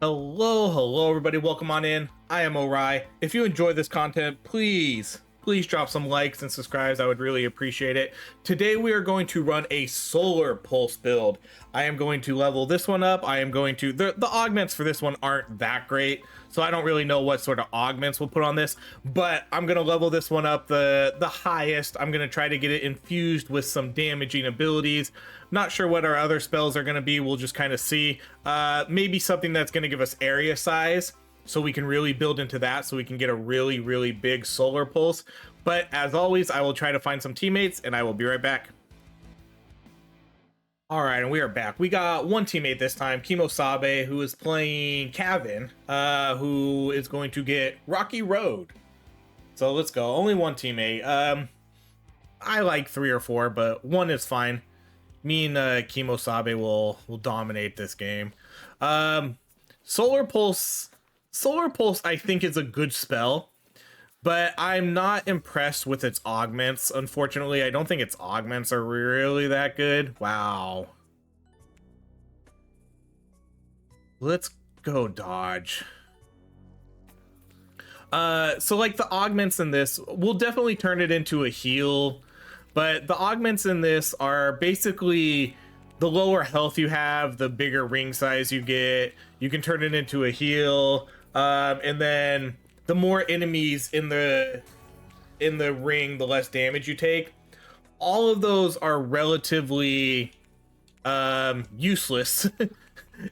Hello everybody, welcome on in. I am Orai. If you enjoy this content, please drop some likes and subscribes. I would really appreciate it. Today we are going to run a solar pulse build. I am going to level this one up. I am going to, the augments for this one aren't that great, so I don't really know what sort of augments we'll put on this, but I'm gonna level this one up the highest. I'm gonna try to get it infused with some damaging abilities. Not sure what our other spells are gonna be. We'll just kind of see. Maybe something that's gonna give us area size, so we can really build into that, so we can get a really big solar pulse. But as always, I will try to find some teammates, and I will be right back. All right, and we are back. We got one teammate this time, Kimosabe, who is playing Kevin, who is going to get Rocky Road. So let's go. Only one teammate. I like 3 or 4, but 1 is fine. Me and Kimosabe will dominate this game. Solar Pulse, I think, is a good spell, but I'm not impressed with its augments. Unfortunately, I don't think its augments are really that good. Wow. Let's go dodge. So like the augments in this, we'll definitely turn it into a heal, but the augments in this are basically the lower health you have, the bigger ring size you get. You can turn it into a heal, and then the more enemies in the ring, the less damage you take. All of those are relatively useless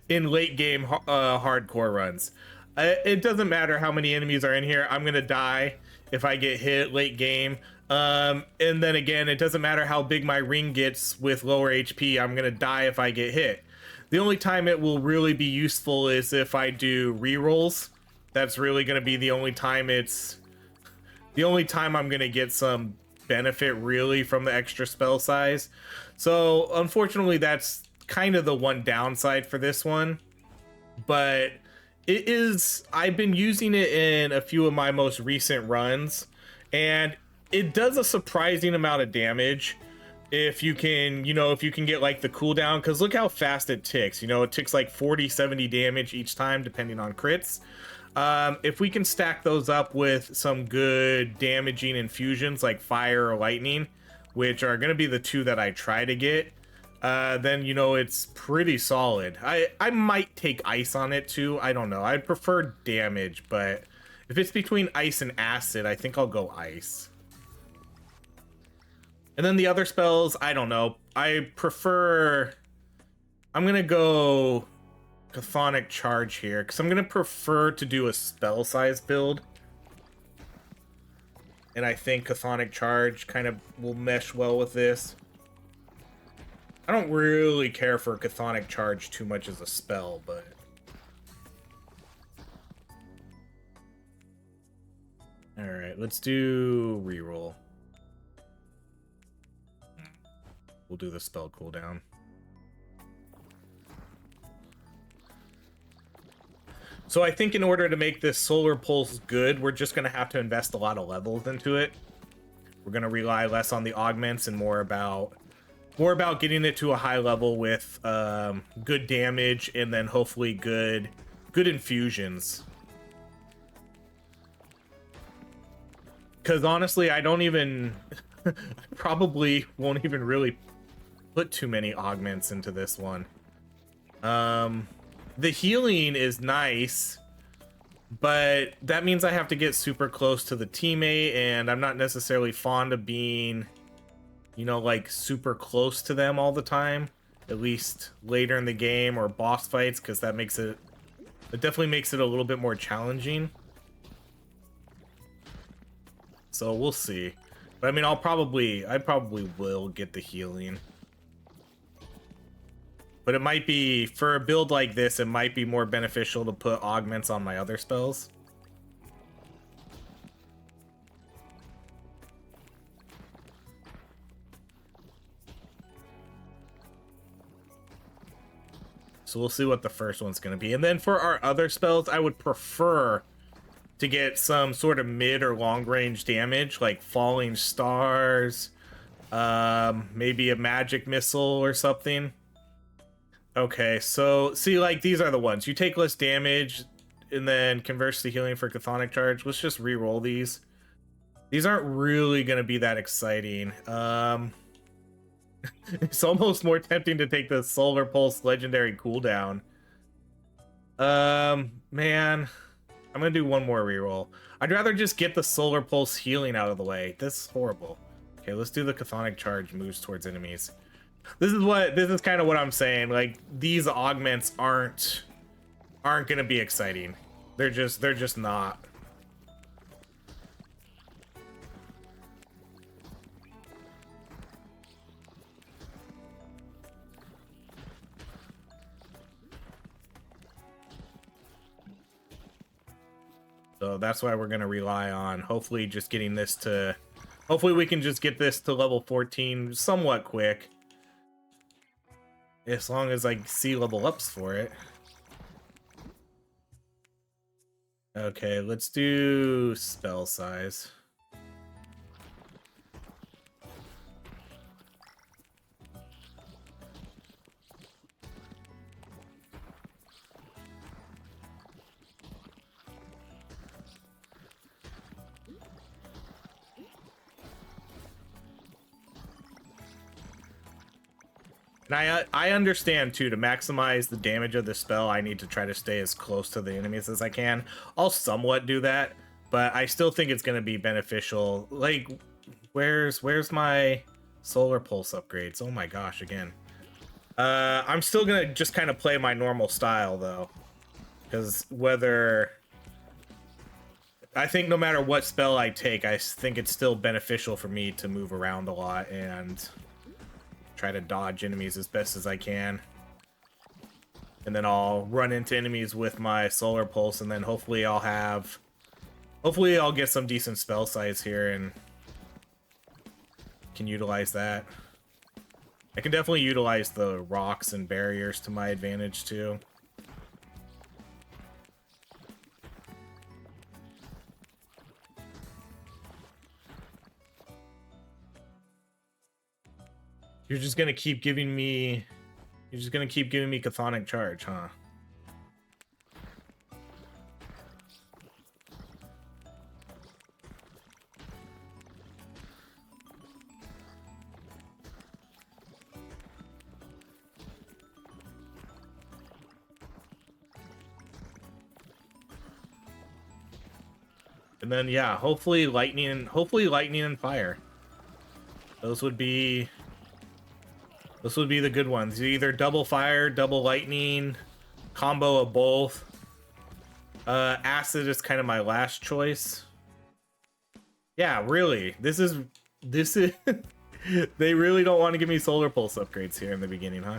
in late game hardcore runs. It doesn't matter how many enemies are in here. I'm gonna die if I get hit late game. And then again, it doesn't matter how big my ring gets with lower HP. I'm gonna die if I get hit. The only time it will really be useful is if I do rerolls. That's really gonna be the only time I'm gonna get some benefit really from the extra spell size. So unfortunately, that's kind of the one downside for this one. But it is, I've been using it in a few of my most recent runs, and it does a surprising amount of damage if you can, if you can get like the cooldown, because look how fast it ticks. It ticks like 40-70 damage each time depending on crits. If we can stack those up with some good damaging infusions like fire or lightning, which are going to be the 2 that I try to get, then it's pretty solid. I might take ice on it too. I don't know. I'd prefer damage, but if it's between ice and acid, I think I'll go ice. And then the other spells, I don't know. I'm gonna go Chthonic Charge here, because I'm gonna prefer to do a spell size build. And I think Chthonic Charge kind of will mesh well with this. I don't really care for Chthonic Charge too much as a spell, but alright, let's do reroll. We'll do the spell cooldown. So I think in order to make this Solar Pulse good, we're just going to have to invest a lot of levels into it. We're going to rely less on the augments and more about getting it to a high level with good damage, and then hopefully good infusions. Because honestly, I don't even probably won't even really put too many augments into this one. The healing is nice, but that means I have to get super close to the teammate, and I'm not necessarily fond of being, like super close to them all the time, at least later in the game or boss fights, because that definitely makes it a little bit more challenging. So we'll see. But I mean, I probably will get the healing. But it might be, for a build like this, it might be more beneficial to put augments on my other spells. So we'll see what the first one's going to be. And then for our other spells, I would prefer to get some sort of mid or long range damage, like falling stars, maybe a magic missile or something. Okay, so see, like, these are the ones. You take less damage and then converts to healing for Chthonic Charge. Let's just re-roll these. These aren't really going to be that exciting. It's almost more tempting to take the Solar Pulse Legendary cooldown. Man, I'm going to do one more reroll. I'd rather just get the Solar Pulse healing out of the way. This is horrible. Okay, let's do the Chthonic Charge moves towards enemies. This is kind of what I'm saying. Like, these augments aren't going to be exciting. They're just not. So that's why we're going to rely on hopefully just getting this to... Hopefully we can just get this to level 14 somewhat quick. As long as I see level ups for it. Okay, let's do spell size. And I understand too, to maximize the damage of the spell, I need to try to stay as close to the enemies as I can. I'll somewhat do that, but I still think it's going to be beneficial. Like, where's my Solar Pulse upgrades? Oh my gosh, again. I'm still going to just kind of play my normal style though, because I think no matter what spell I take, I think it's still beneficial for me to move around a lot and try to dodge enemies as best as I can. And then I'll run into enemies with my Solar Pulse, and then hopefully I'll get some decent spell size here and can utilize that. I can definitely utilize the rocks and barriers to my advantage too. You're just gonna keep giving me Chthonic Charge, huh? And then yeah, hopefully lightning and fire. Those would be the good ones. Either double fire, double lightning, combo of both. Acid is kind of my last choice. Yeah, really. This is they really don't want to give me Solar Pulse upgrades here in the beginning, huh?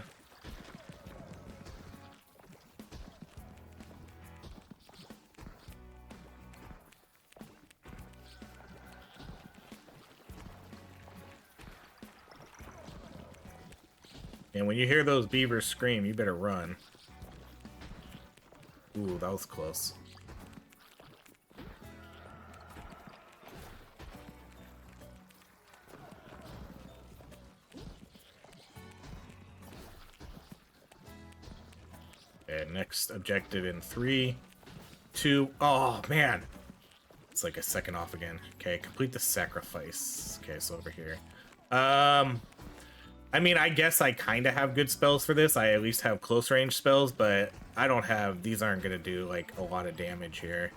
And when you hear those beavers scream, you better run. Ooh, that was close. Okay, next objective in 3, 2... Oh, man! It's like a second off again. Okay, complete the sacrifice. Okay, so over here. I mean, I guess I kind of have good spells for this. I at least have close range spells, but I don't have... These aren't going to do, like, a lot of damage here.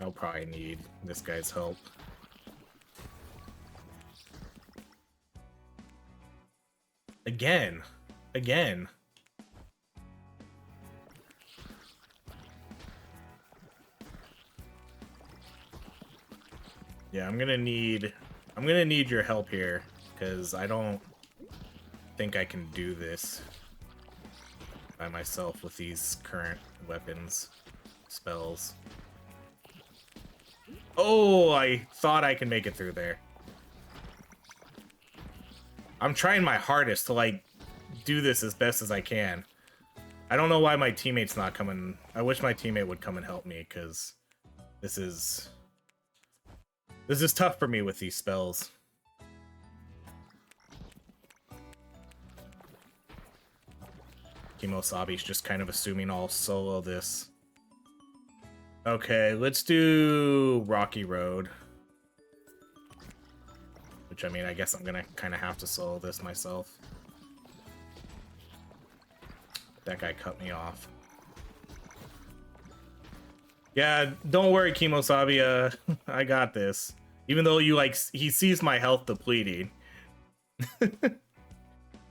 I'll probably need this guy's help. Again. Yeah, I'm gonna need your help here, because I don't think I can do this by myself with these current weapons, spells. Oh, I thought I could make it through there. I'm trying my hardest to, like, do this as best as I can. I don't know why my teammate's not coming. I wish my teammate would come and help me, because this is tough for me with these spells. Kimosabi's just kind of assuming I'll solo this. Okay, let's do Rocky Road. Which, I mean, I guess I'm gonna kind of have to solo this myself. That guy cut me off. Yeah, don't worry, Kimosabi. I got this. Even though you, like, he sees my health depleting.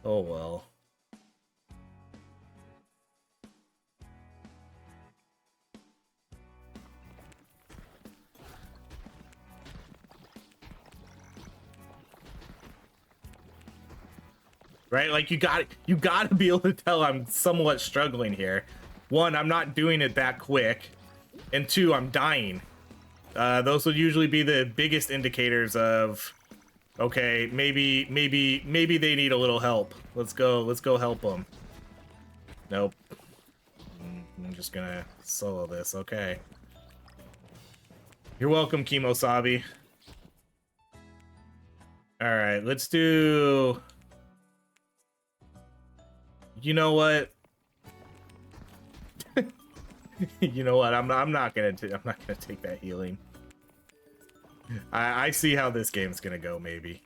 Oh, well. Right? Like, you gotta be able to tell I'm somewhat struggling here. One, I'm not doing it that quick. And two, I'm dying. Those would usually be the biggest indicators of, okay, maybe they need a little help. Let's go help them. Nope. I'm just gonna solo this, okay. You're welcome, Kimosabi. Alright, let's do... You know what? You know what? I'm not gonna take that healing. I see how this game's gonna go, maybe.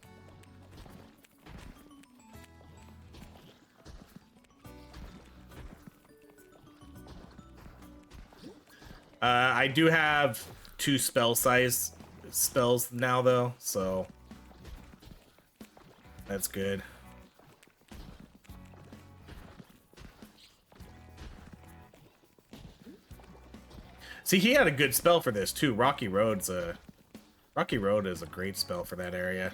I do have 2 spell size spells now, though, so that's good. See, he had a good spell for this too. Rocky Road is a great spell for that area.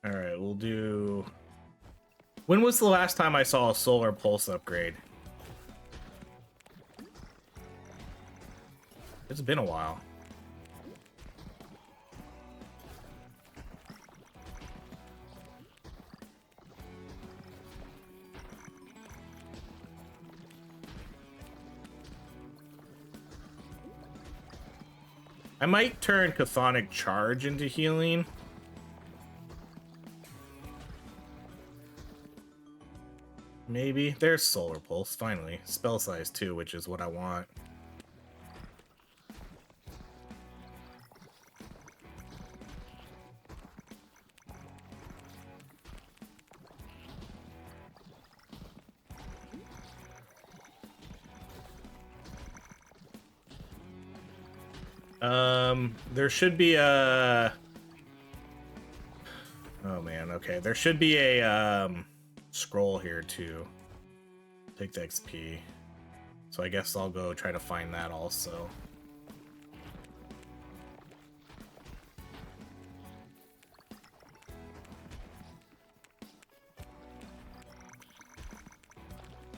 All right, we'll do... When was the last time I saw a Solar Pulse upgrade? It's been a while. I might turn Chthonic Charge into healing. Maybe. There's Solar Pulse, finally. Spell size 2, which is what I want. There should be a... Oh man, okay. There should be a, scroll here too. Take the XP. So I guess I'll go try to find that also.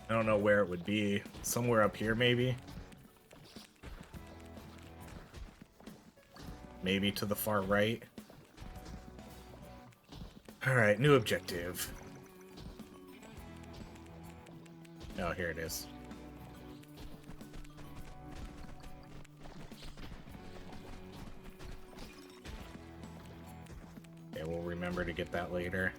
I don't know where it would be. Somewhere up here, maybe? Maybe to the far right. Alright, new objective. Oh, here it is. Okay, we'll remember to get that later.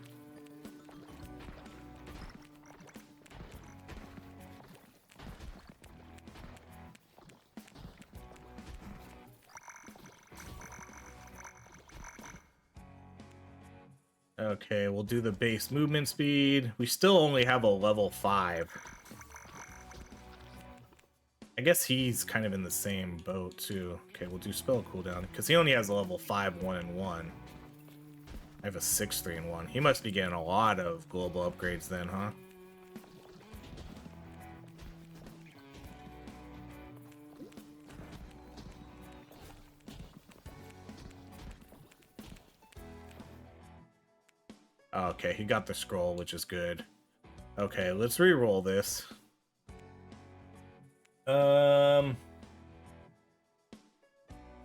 Okay, we'll do the base movement speed. We still only have a level 5. I guess he's kind of in the same boat too. Okay, we'll do spell cooldown because he only has a level 5, 1, and 1. I have a 6, 3, and 1. He must be getting a lot of global upgrades then, huh? Okay, he got the scroll, which is good. Okay, let's re-roll this.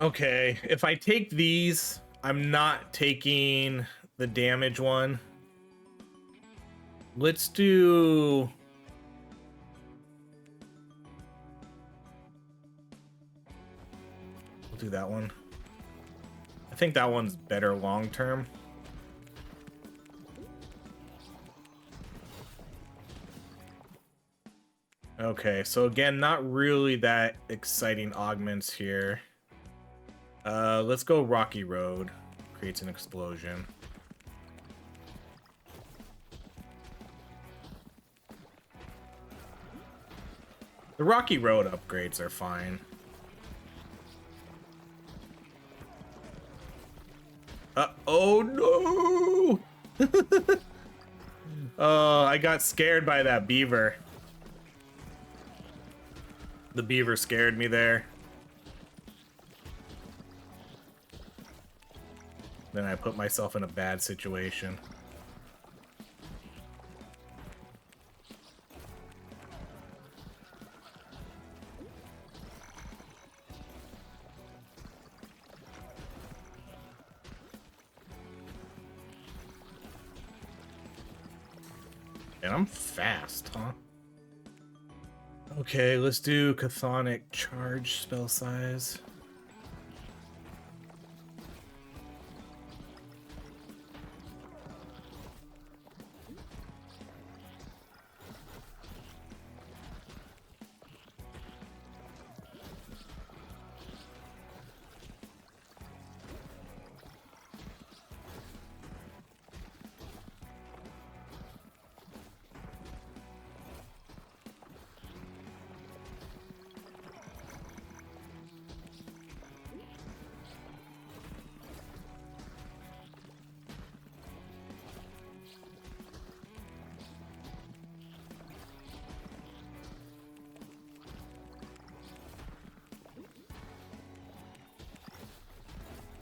Okay, if I take these, I'm not taking the damage one. Let's do... We'll do that one. I think that one's better long term. Okay, so again, not really that exciting augments here. Let's go Rocky Road. Creates an explosion. The Rocky Road upgrades are fine. Oh no! Oh, I got scared by that beaver. The beaver scared me there. Then I put myself in a bad situation. And I'm fast, huh? Okay, let's do Chthonic charge spell size.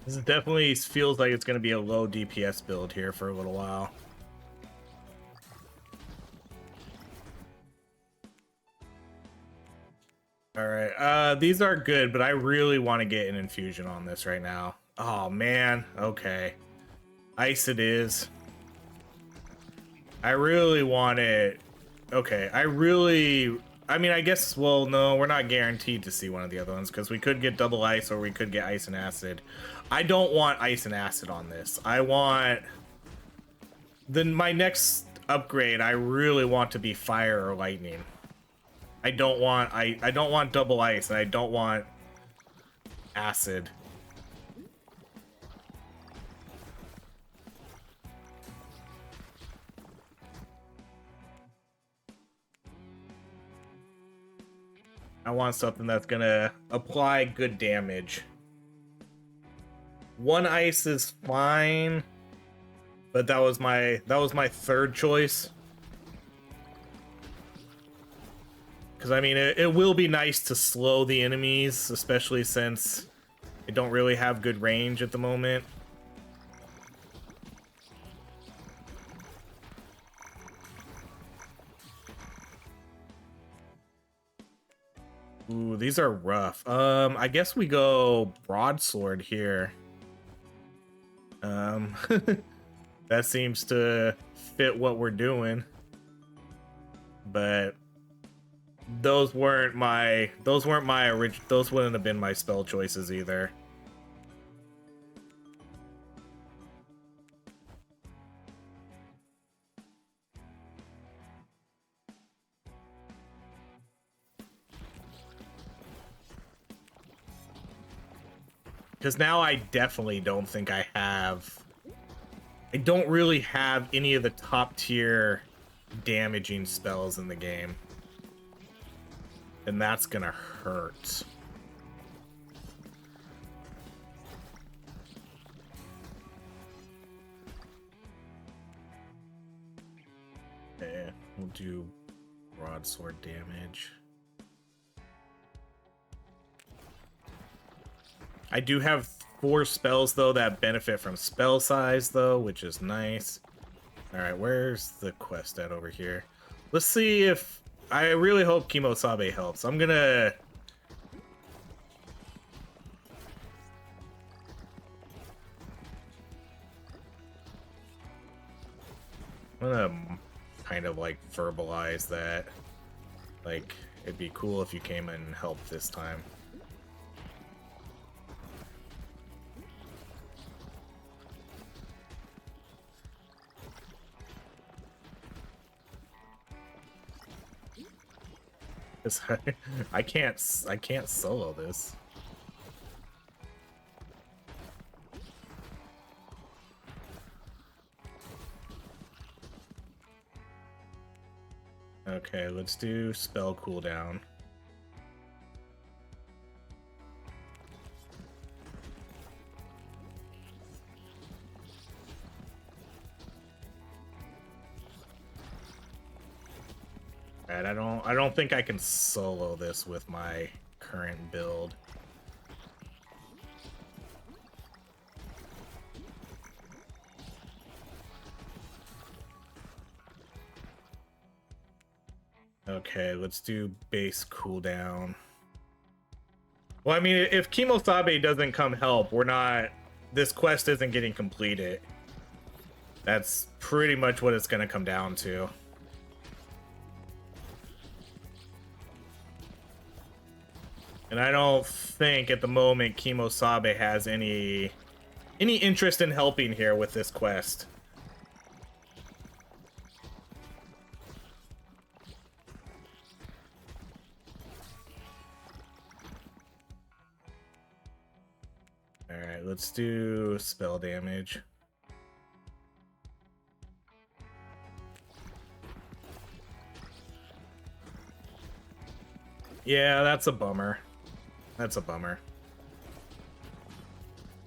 This definitely feels like it's going to be a low DPS build here for a little while. All right, these are good, but I really want to get an infusion on this right now. Oh man, okay. Ice it is. I really want it. Okay, I mean, I guess, well, no, we're not guaranteed to see one of the other ones because we could get double ice or we could get ice and acid. I don't want ice and acid on this. I want... Then my next upgrade, I really want to be fire or lightning. I don't want double ice and I don't want acid. I want something that's gonna apply good damage. One ice is fine, but that was my third choice. Because I mean, it will be nice to slow the enemies, especially since they don't really have good range at the moment. Ooh, these are rough. I guess we go broadsword here. That seems to fit what we're doing. But those wouldn't have been my spell choices either. Because now I definitely don't think I don't really have any of the top tier damaging spells in the game. And that's gonna hurt. Okay, we'll do broadsword damage. I do have 4 spells though that benefit from spell size though, which is nice. All right, where's the quest at over here? Let's see if I really hope Kimosabe helps. I'm gonna kind of like verbalize that. Like, it'd be cool if you came and helped this time. I can't solo this. Okay, let's do spell cooldown. Alright, I don't think I can solo this with my current build. Okay, let's do base cooldown. Well, I mean, if Kimosabe doesn't come help, this quest isn't getting completed. That's pretty much what it's gonna come down to. And I don't think at the moment Kimosabe has any interest in helping here with this quest. Alright, let's do spell damage. Yeah, that's a bummer. That's a bummer.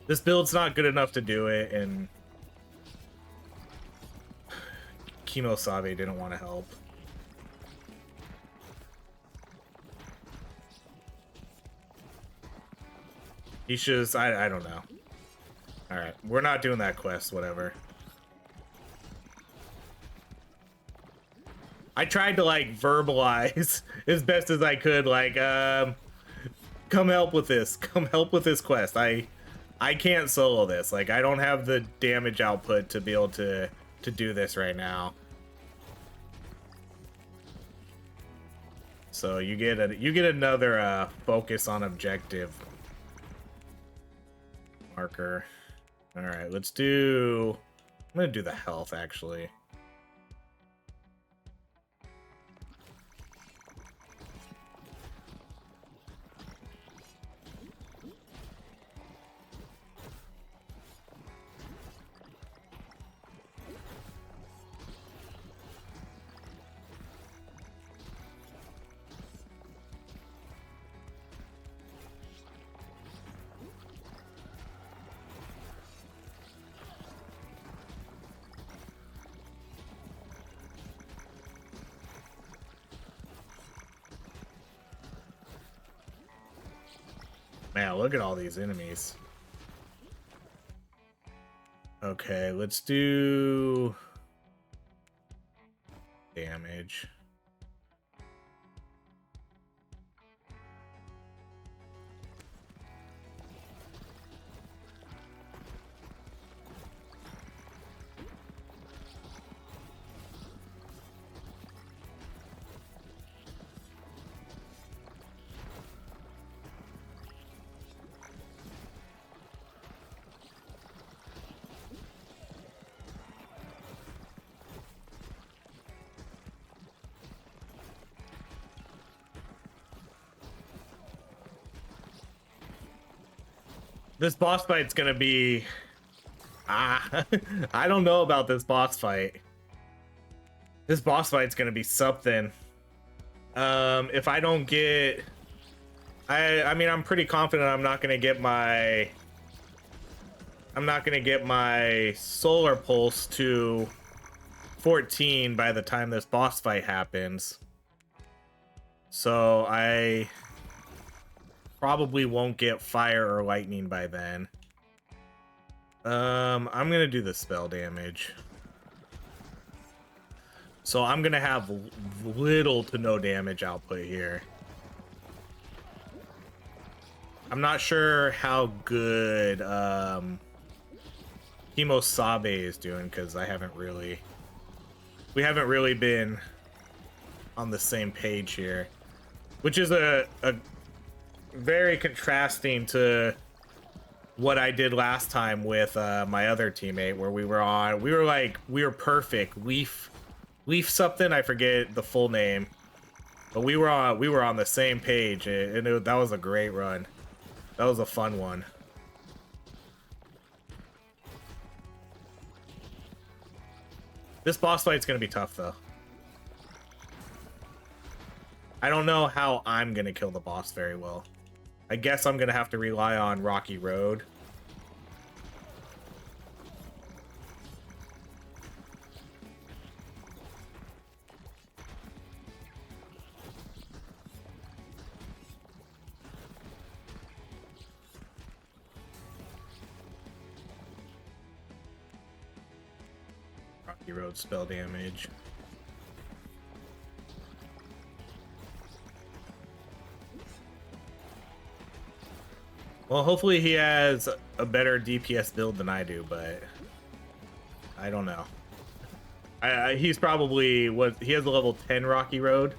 This build's not good enough to do it, and Kimosabe didn't want to help. He's just, I don't know. Alright, we're not doing that quest, whatever. I tried to, like, verbalize as best as I could, like, come help with this. Come help with this quest. I can't solo this. Like, I don't have the damage output to be able to do this right now. So you get another focus on objective marker. All right, let's do. I'm gonna do the health actually. Man, look at all these enemies. Okay, let's do damage. This boss fight's gonna be... I don't know about this boss fight. This boss fight's gonna be something. If I don't get... I mean, I'm pretty confident I'm not gonna get my... solar pulse to 14 by the time this boss fight happens. So I probably won't get fire or lightning by then. I'm gonna do the spell damage. So I'm gonna have little to no damage output here. I'm not sure how good Kimosabe is doing because I haven't really we haven't really been on the same page here, which is a very contrasting to what I did last time with my other teammate, where we were perfect. Leaf something, I forget the full name, but we were on the same page, and that was a great run. That was a fun one. This boss fight's gonna be tough though. I don't know how I'm gonna kill the boss very well. I guess I'm gonna have to rely on Rocky Road. Rocky Road spell damage. Well, hopefully he has a better DPS build than I do, but I don't know. He's probably he has a level 10 Rocky Road.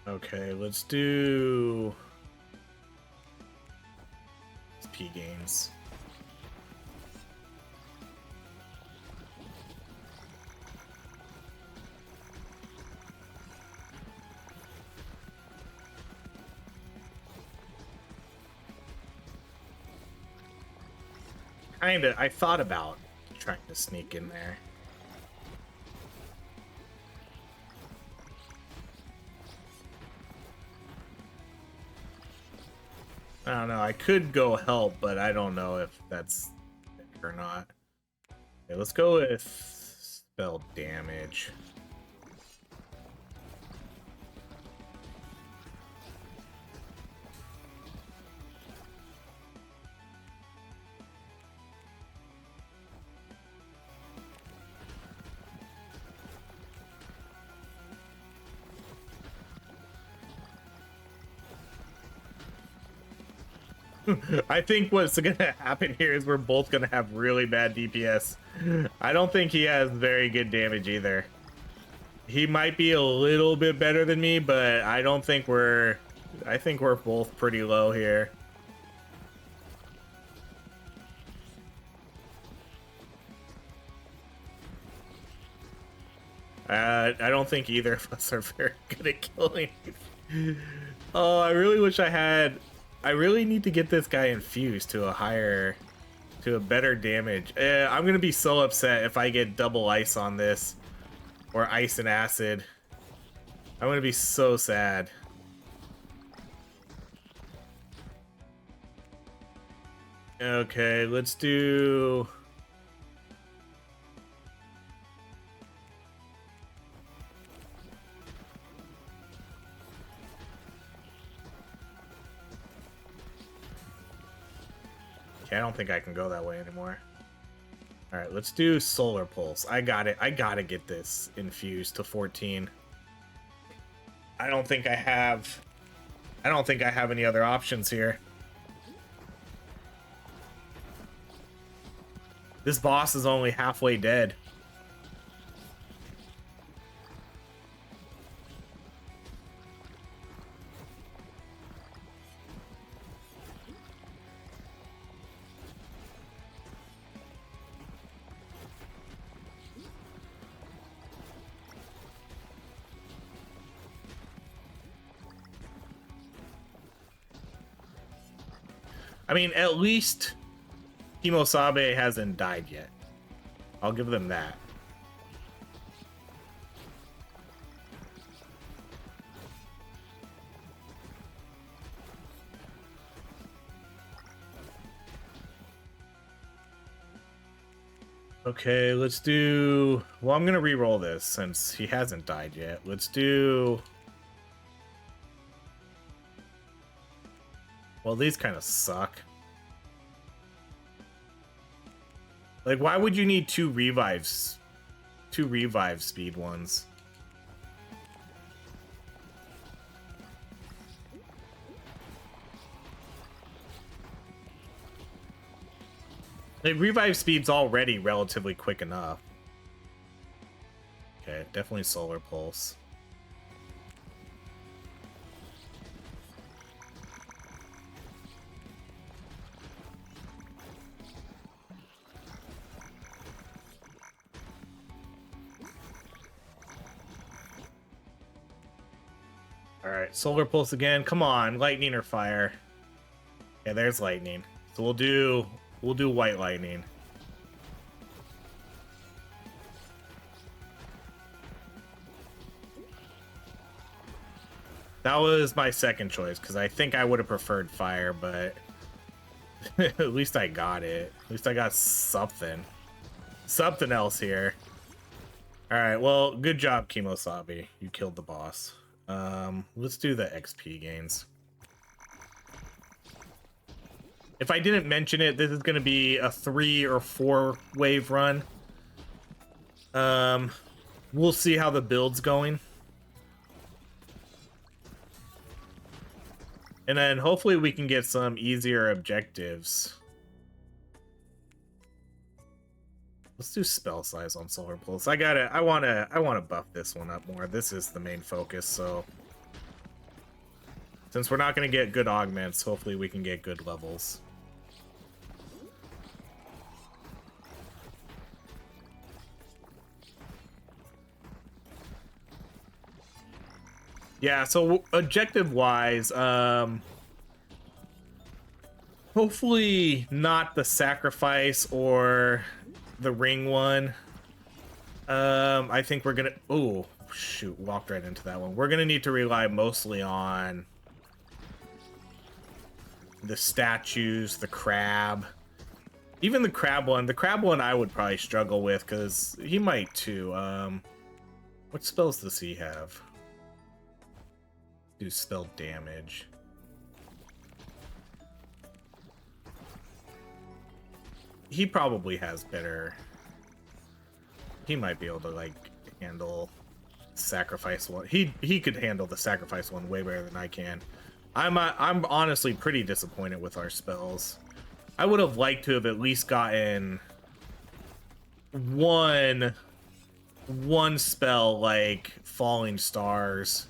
Okay, let's do P games. Kinda, I thought about trying to sneak in there. I don't know. I could go help, but I don't know if that's it or not. Okay, let's go with spell damage. I think what's gonna happen here is we're both gonna have really bad DPS. I don't think he has very good damage either. He might be a little bit better than me, but I don't think I think we're both pretty low here. I don't think either of us are very good at killing. Oh, I really wish I really need to get this guy infused to a better damage. I'm gonna be so upset if I get double ice on this, or ice and acid. I'm gonna be so sad. Okay, let's do... Okay, I don't think I can go that way anymore. All right, let's do Solar Pulse. I got it. I gotta get this infused to 14. I don't think I have any other options here. This boss is only halfway dead. I mean, at least Kimosabe hasn't died yet. I'll give them that. Okay, let's do... Well, I'm gonna re-roll this since he hasn't died yet. Let's do... Well, these kind of suck. Like, why would you need two revives? Two revive speed ones. Like, revive speed's already relatively quick enough. Okay, definitely solar pulse. Alright, solar pulse again. Come on, lightning or fire. Yeah, there's lightning. So we'll do white lightning. That was my second choice because I think I would have preferred fire, but at least I got it. At least I got something. Something else here. Alright, well, good job, Kimosabi. You killed the boss. Let's do the XP gains. If I didn't mention it, this is going to be a 3 or 4 wave run. We'll see how the build's going. And then hopefully we can get some easier objectives. Let's do spell size on Solar Pulse. I wanna buff this one up more. This is the main focus, so since we're not gonna get good augments, hopefully we can get good levels. Yeah, so objective wise, hopefully not the sacrifice or the ring one. I think we're gonna... Oh, shoot, walked right into that one. We're gonna need to rely mostly on the statues, the crab. Even the crab one. The crab one I would probably struggle with, because he might too. What spells does he have? Do spell damage. He probably has better... He might be able to, like, handle sacrifice one. He could handle the sacrifice one way better than I can. I'm honestly pretty disappointed with our spells. I would have liked to have at least gotten one spell like Falling Stars.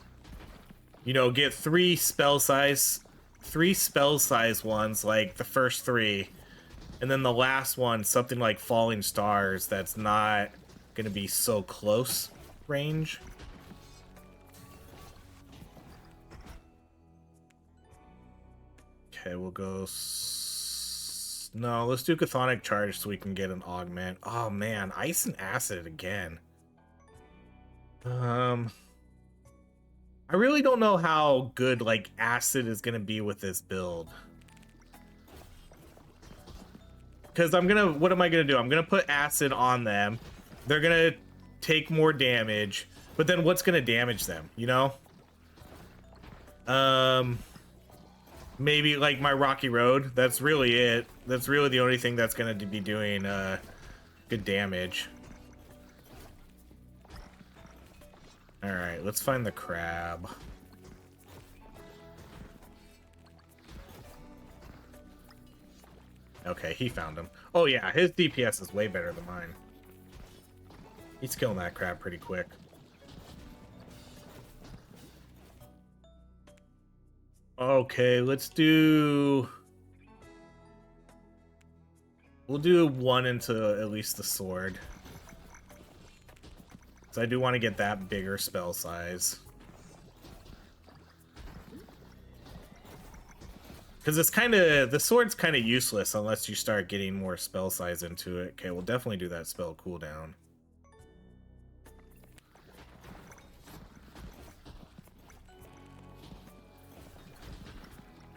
You know, get three spell size ones, like the first 3, and then the last one something like Falling Stars that's not gonna be so close range. Okay, we'll go no, let's do Chthonic Charge so we can get an augment. Oh man, Ice and Acid again. I really don't know how good, like, Acid is gonna be with this build. Because what am I gonna do? I'm gonna put Acid on them. They're gonna take more damage. But then what's gonna damage them, you know? Maybe, like, my Rocky Road. That's really it. That's really the only thing that's gonna be doing, good damage. Alright, let's find the crab. Okay, he found him. Oh yeah, his DPS is way better than mine. He's killing that crab pretty quick. Okay, let's do... We'll do 1 into at least the sword. So I do want to get that bigger spell size. Because it's kind of... The sword's kind of useless unless you start getting more spell size into it. Okay, we'll definitely do that spell cooldown.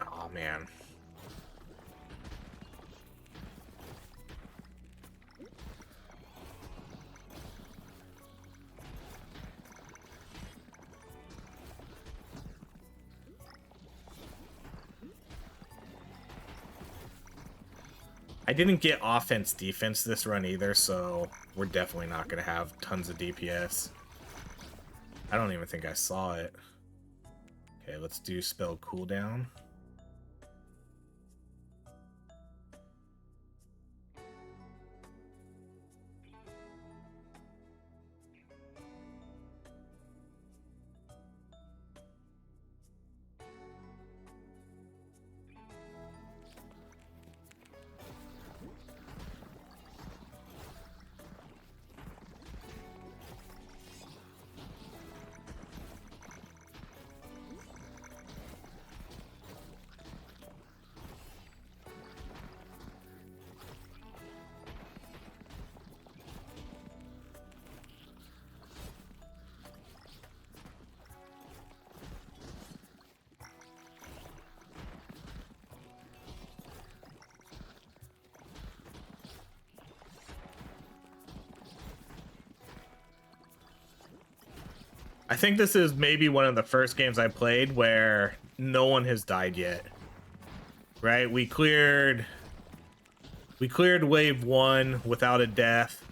Oh, man. I didn't get offense defense this run either, so we're definitely not going to have tons of DPS. I don't even think I saw it. Okay, let's do spell cooldown. I think this is maybe one of the first games I played where no one has died yet. Right? We cleared wave 1 without a death.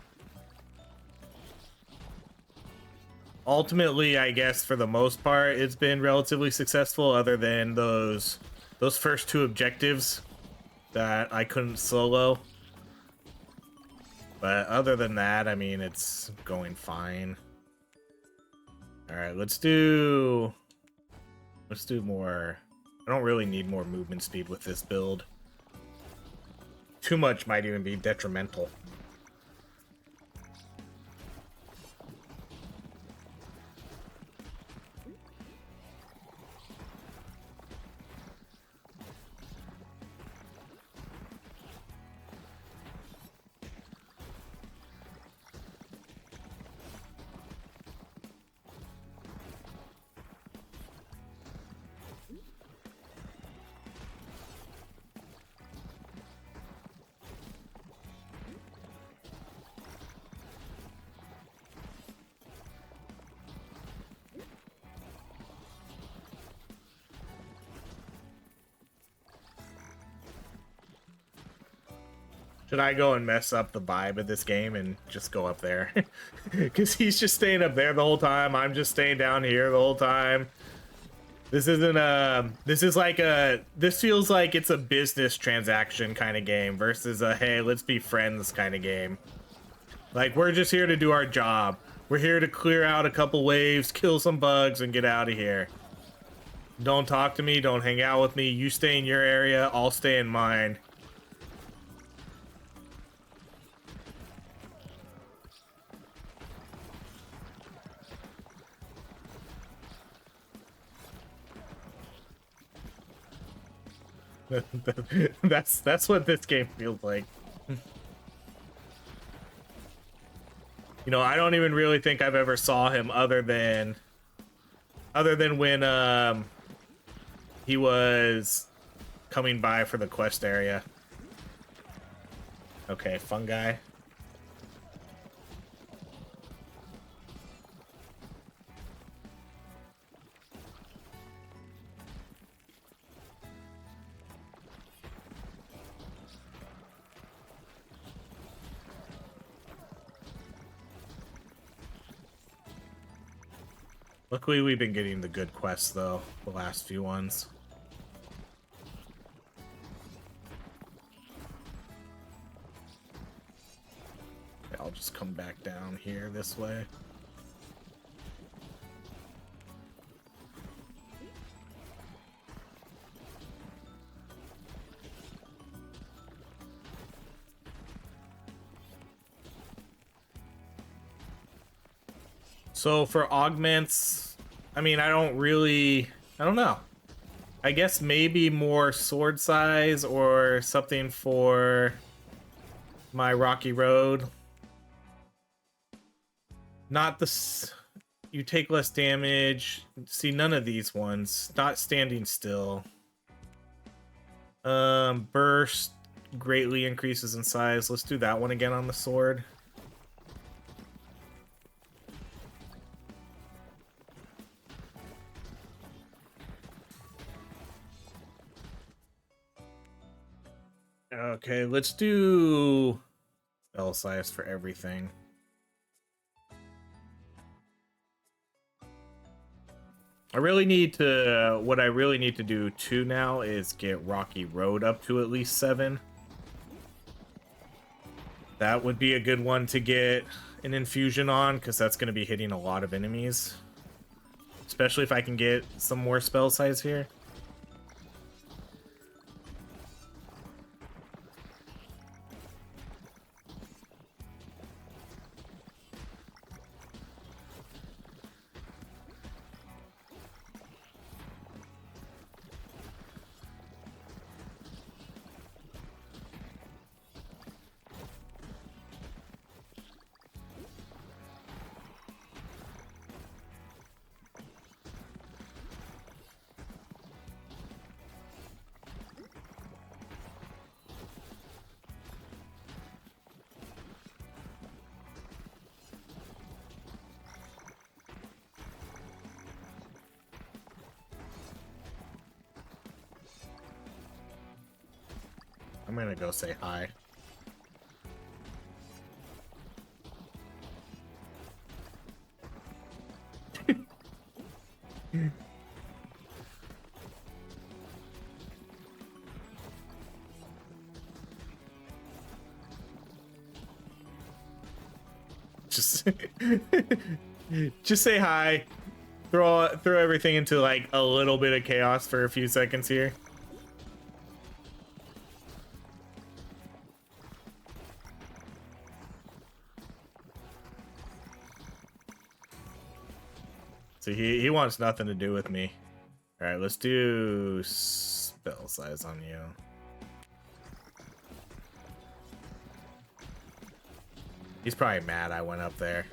Ultimately, I guess for the most part, it's been relatively successful, other than those first 2 objectives that I couldn't solo. But other than that, I mean, it's going fine. All right, let's do more. I don't really need more movement speed with this build. Too much might even be detrimental. Should I go and mess up the vibe of this game and just go up there? Because he's just staying up there the whole time. I'm just staying down here the whole time. This isn't this feels like it's a business transaction kind of game versus a, hey, let's be friends kind of game. Like, we're just here to do our job. We're here to clear out a couple waves, kill some bugs, and get out of here. Don't talk to me, don't hang out with me. You stay in your area, I'll stay in mine. That's what this game feels like. You know, I don't even really think I've ever saw him other than when he was coming by for the quest area. Okay, fungi. Luckily, we've been getting the good quests, though, the last few ones. Okay, I'll just come back down here this way. So for augments, I mean, I don't know. I guess maybe more sword size or something for my rocky road. Not the, you take less damage. See, none of these ones. Not standing still. Burst greatly increases in size. Let's do that one again on the sword. Okay, let's do spell size for everything. I really need to, what I really need to do too now is get Rocky Road up to at least 7. That would be a good one to get an infusion on, because that's going to be hitting a lot of enemies. Especially if I can get some more spell size here. I'm gonna go say hi. Just just say hi. Throw everything into like a little bit of chaos for a few seconds here. So he wants nothing to do with me. All right, let's do spell size on you. He's probably mad I went up there.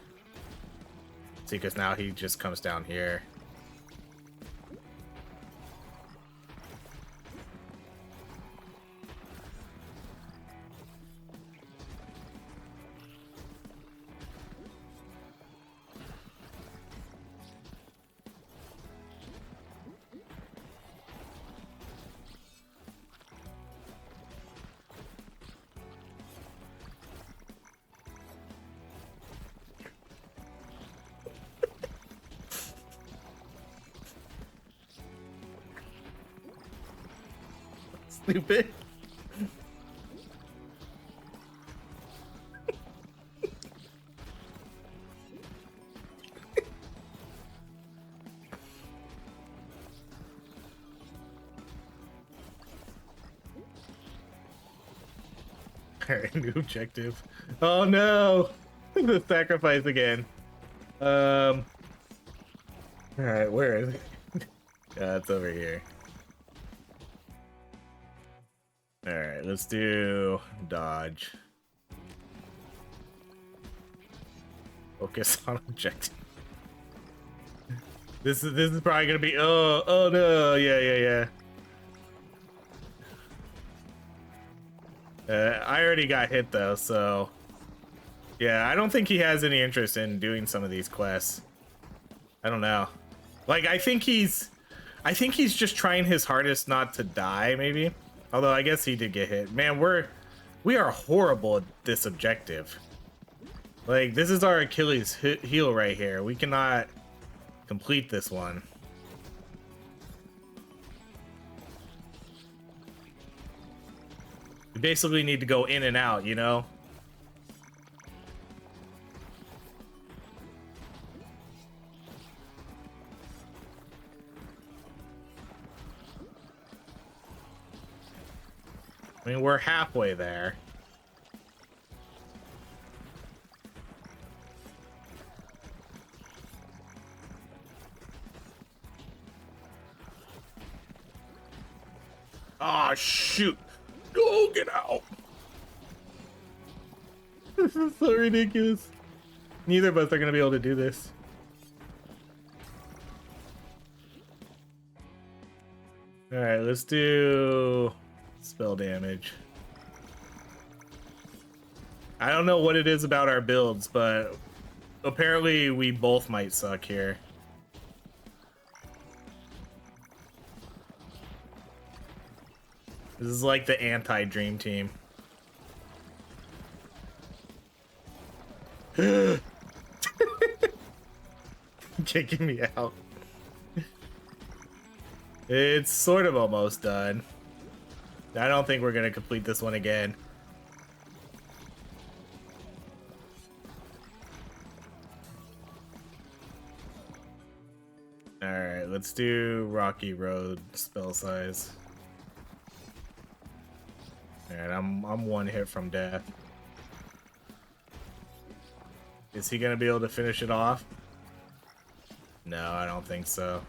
See, because now he just comes down here. Stupid. Alright, new objective. Oh no! The sacrifice again. Alright, where is it? Yeah, it's over here. Alright, let's do dodge. Focus on objective. This is probably gonna be oh no, yeah. I already got hit though, so yeah, I don't think he has any interest in doing some of these quests. I don't know. Like I think he's just trying his hardest not to die, maybe. Although I guess he did get hit. Man, we are horrible at this objective. Like this is our Achilles heel right here. We cannot complete this one. We basically need to go in and out, you know? I mean, we're halfway there. Oh, shoot. Go, get out. This is so ridiculous. Neither of us are going to be able to do this. All right, let's do spell damage. I don't know what it is about our builds, but apparently we both might suck here. This is like the anti-dream team. Kicking me out. It's sort of almost done. I don't think we're gonna complete this one again. Alright, let's do Rocky Road spell size. Alright, I'm one hit from death. Is he gonna be able to finish it off? No, I don't think so.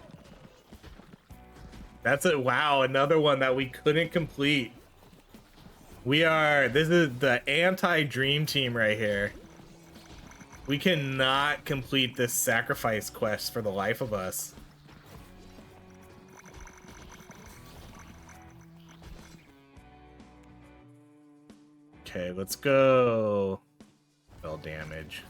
That's it. Wow, another one that we couldn't complete. This is the anti-dream team right here. We cannot complete this sacrifice quest for the life of us. Okay, let's go. Spell damage.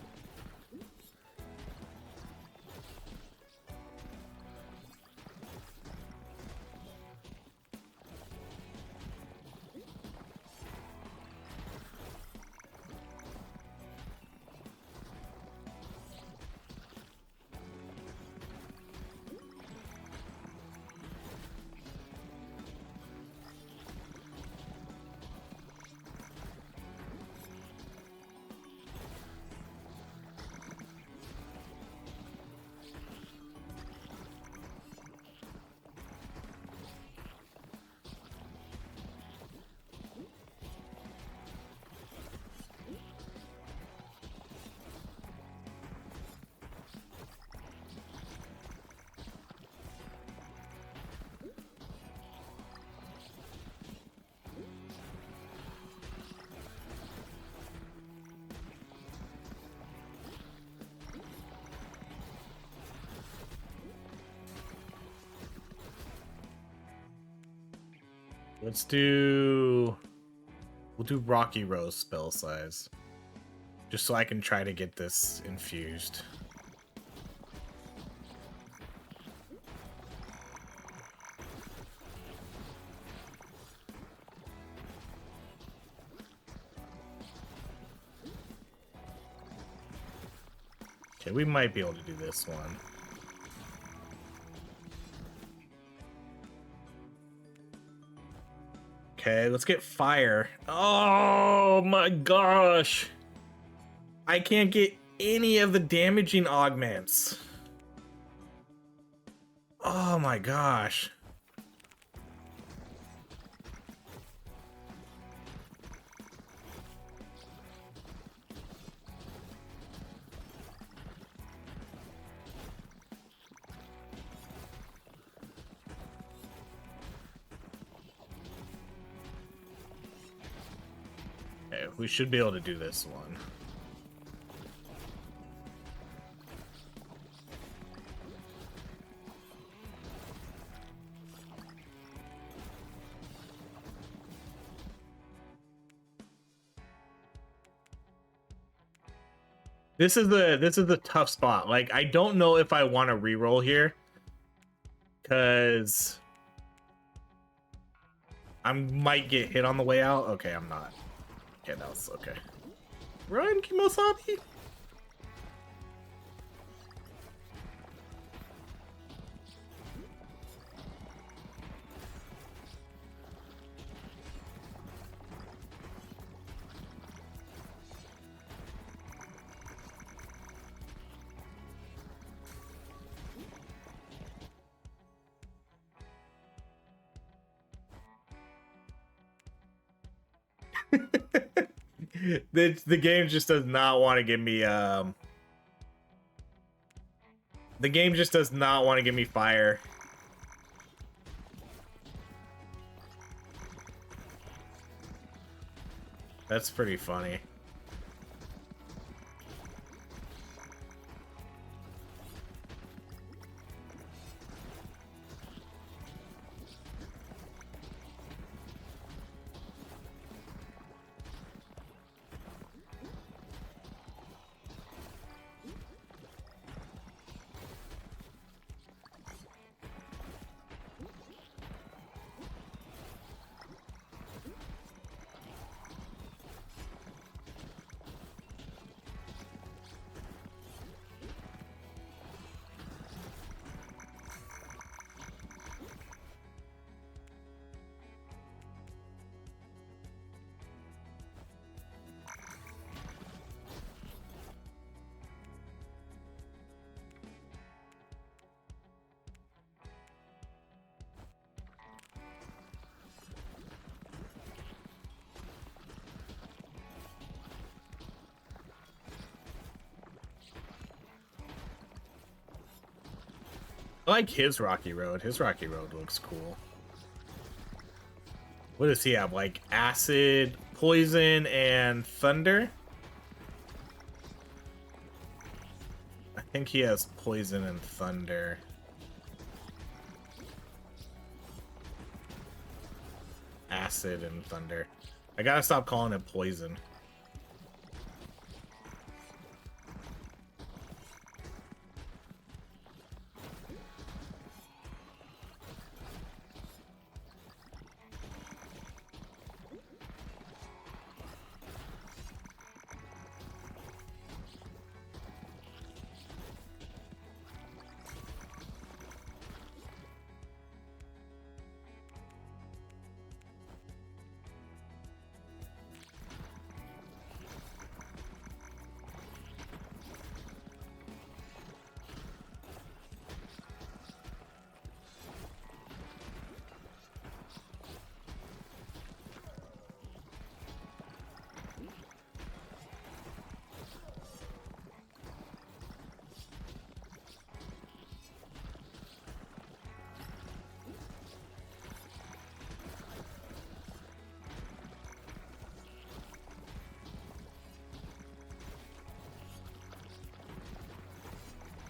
We'll do Rocky Rose spell size. Just so I can try to get this infused. Okay, we might be able to do this one. Okay, let's get fire. Oh my gosh. I can't get any of the damaging augments. Oh my gosh. Okay, we should be able to do this one. This is the tough spot. Like, I don't know if I want to reroll here, because I might get hit on the way out. Okay, I'm not. Okay, that was okay. Run, Kimosabi! The game just does not want to give me the game just does not want to give me fire. That's pretty funny. I like his rocky road. His rocky road looks cool. What does he have? Like acid, poison, and thunder? I think he has poison and thunder. Acid and thunder. I gotta stop calling it poison.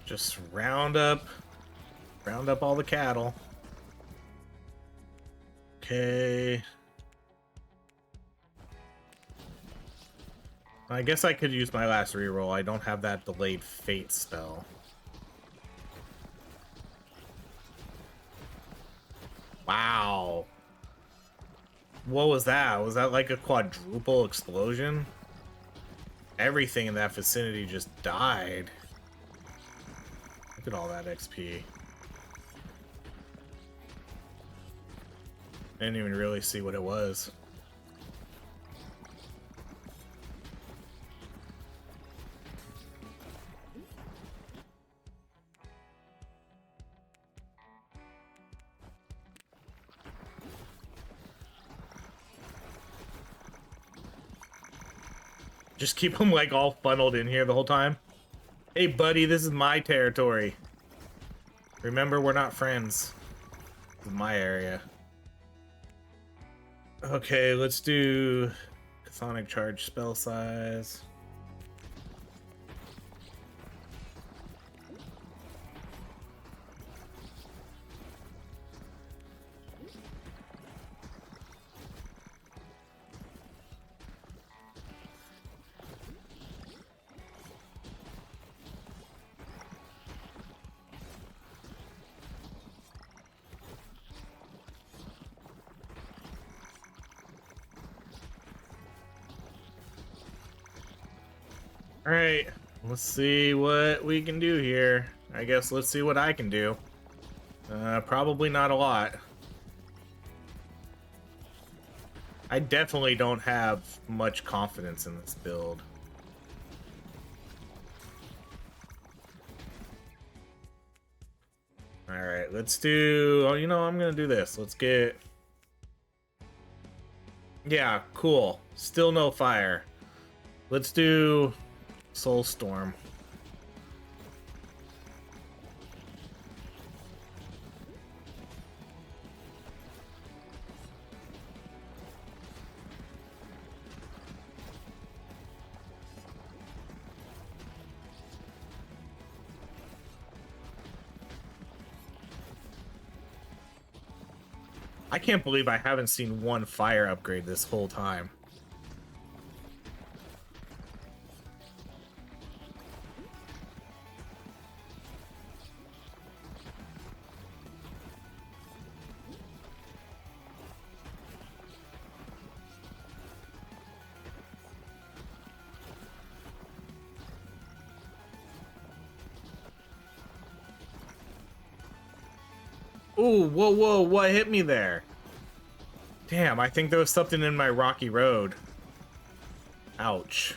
Just round up all the cattle. Okay. I guess I could use my last reroll. I don't have that delayed fate spell. Wow. What was that? Was that like a quadruple explosion? Everything in that vicinity just died. Look at all that XP. I didn't even really see what it was. Just keep them like all funneled in here the whole time. Hey buddy, this is my territory. Remember, we're not friends. This is my area. Okay, let's do Chthonic Charge spell size. Alright, let's see what we can do here. I guess let's see what I can do. Probably not a lot. I definitely don't have much confidence in this build. Alright, let's do... Oh, you know, I'm gonna do this. Let's get... Yeah, cool. Still no fire. Let's do... Soulstorm. I can't believe I haven't seen one fire upgrade this whole time. Ooh, whoa, whoa, what hit me there? Damn, I think there was something in my rocky road. Ouch.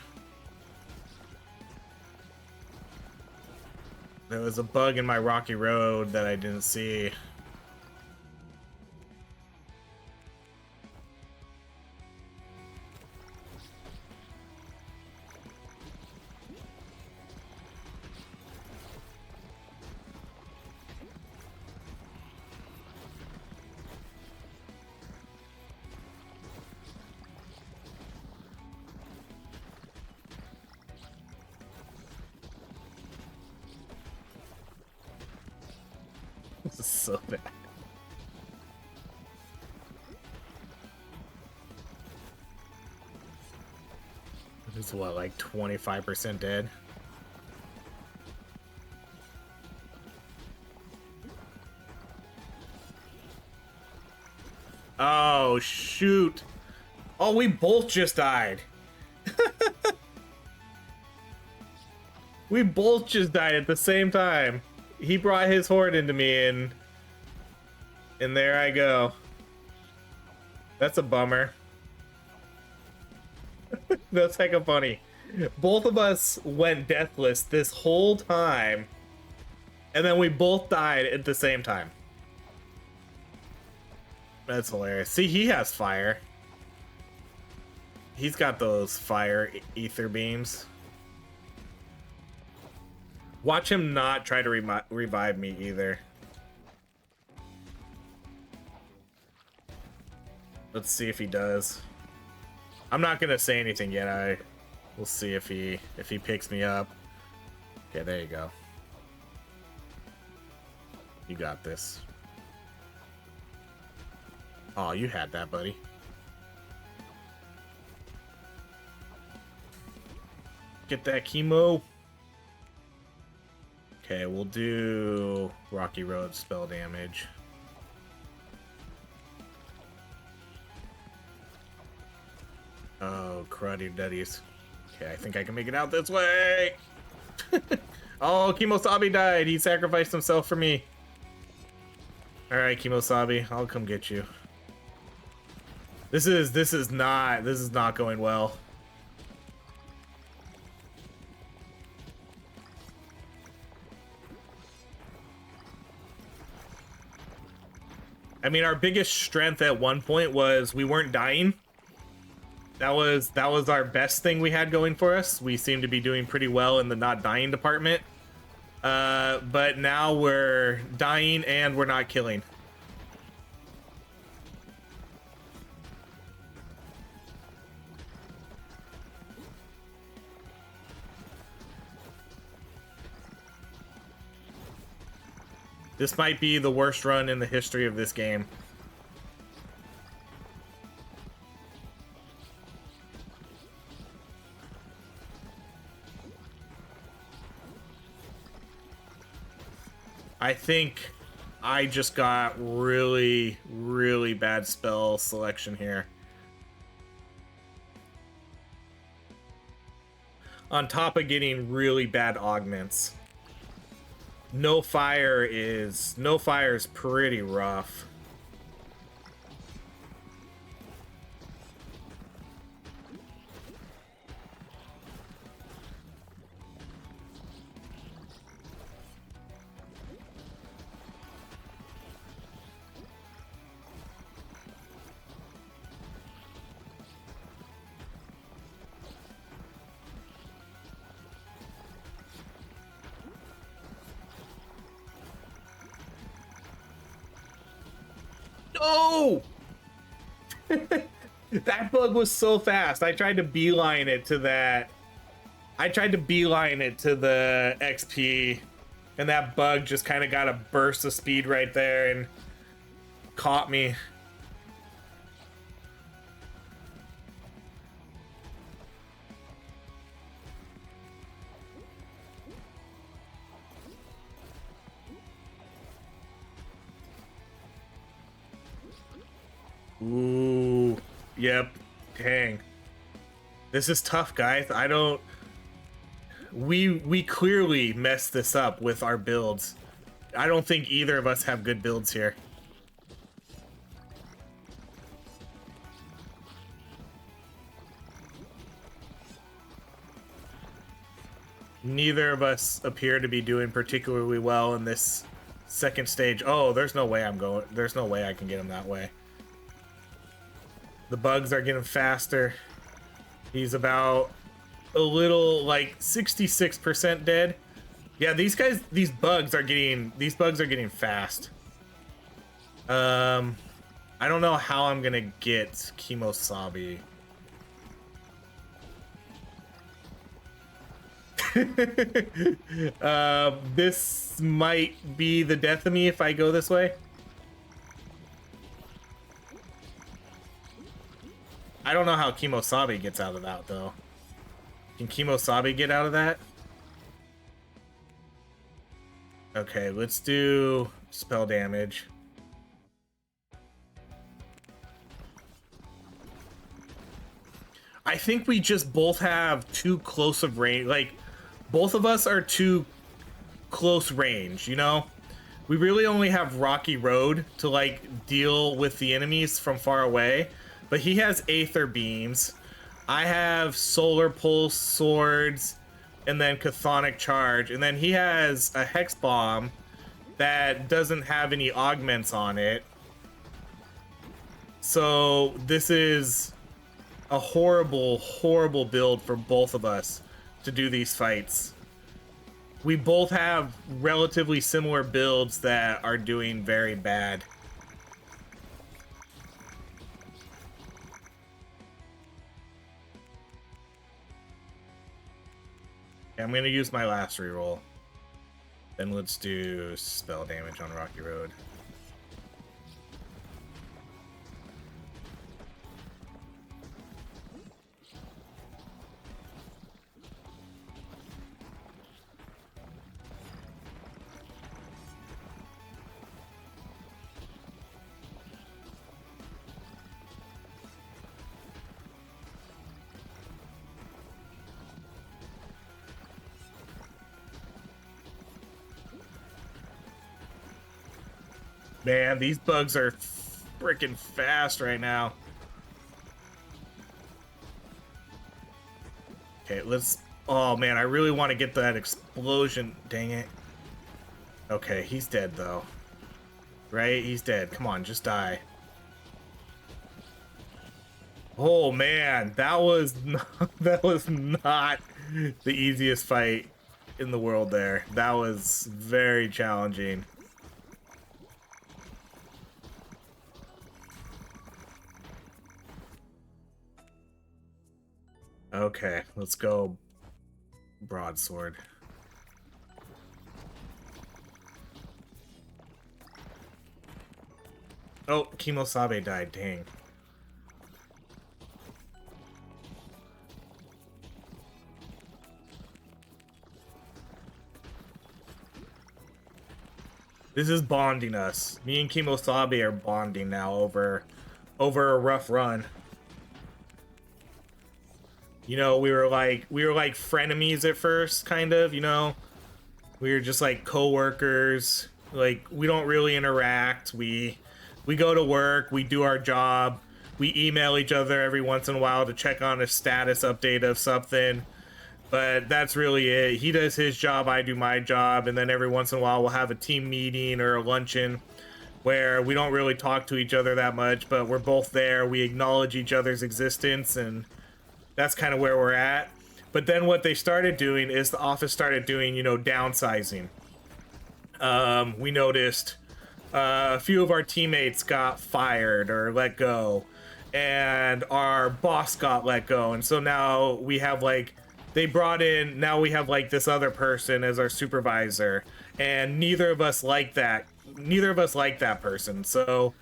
There was a bug in my rocky road that I didn't see. This is so bad. This is what, like 25% dead? Oh, shoot. Oh, we both just died. We both just died at the same time. He brought his horde into me, and there I go. That's a bummer. That's hecka funny. Both of us went deathless this whole time, and then we both died at the same time. That's hilarious. See, he has fire. He's got those fire ether beams. Watch him not try to revive me either. Let's see if he does. I'm not gonna say anything yet. We'll see if he picks me up. Okay, there you go. You got this. Oh, you had that, buddy. Get that chemo. Okay, we'll do Rocky Road spell damage. Oh, cruddy duddies. Okay, I think I can make it out this way. Oh, Kimosabi died. He sacrificed himself for me. All right, Kimosabi, I'll come get you. This is not going well. I mean, our biggest strength at one point was we weren't dying. That was our best thing we had going for us. We seem to be doing pretty well in the not dying department. But now we're dying and we're not killing. This might be the worst run in the history of this game. I think I just got really, really bad spell selection here. On top of getting really bad augments. No fire is pretty rough. No! That bug was so fast. I tried to beeline it to that. I tried to beeline it to the XP, and that bug just kind of got a burst of speed right there and caught me. Ooh, yep, dang. This is tough, guys. We clearly messed this up with our builds. I don't think either of us have good builds here. Neither of us appear to be doing particularly well in this second stage. Oh, there's no way there's no way I can get him that way. The bugs are getting faster. He's about a little, like 66% dead. Yeah, these bugs are getting fast. I don't know how I'm gonna get Kimosabi. This might be the death of me if I go this way. I don't know how Kimosabe gets out of that, though. Can Kimosabe get out of that? Okay, let's do spell damage. I think we just both have too close of range. Like, both of us are too close range, you know? We really only have Rocky Road to, like, deal with the enemies from far away. But he has Aether Beams. I have Solar Pulse Swords and then Chthonic Charge. And then he has a Hex Bomb that doesn't have any augments on it. So this is a horrible, horrible build for both of us to do these fights. We both have relatively similar builds that are doing very bad. I'm gonna use my last reroll. Then let's do spell damage on Rocky Road. Man, these bugs are freaking fast right now. Okay, let's... Oh, man, I really want to get that explosion. Dang it. Okay, he's dead, though. Right? He's dead. Come on, just die. Oh, man, that was that was not the easiest fight in the world there. That was very challenging. Okay, let's go broadsword. Oh, Kimosabe died, dang. This is bonding us. Me and Kimosabe are bonding now over a rough run. You know, we were like frenemies at first, kind of, you know. We were just like co-workers. Like, we don't really interact. We go to work, we do our job, we email each other every once in a while to check on a status update of something. But that's really it. He does his job, I do my job, and then every once in a while we'll have a team meeting or a luncheon where we don't really talk to each other that much, but we're both there, we acknowledge each other's existence, and that's kind of where we're at. But then what they started doing is the office started doing, you know, downsizing. We noticed a few of our teammates got fired or let go, and our boss got let go. And so now we have like, they brought in, now we have like this other person as our supervisor, and neither of us like that. Neither of us like that person. So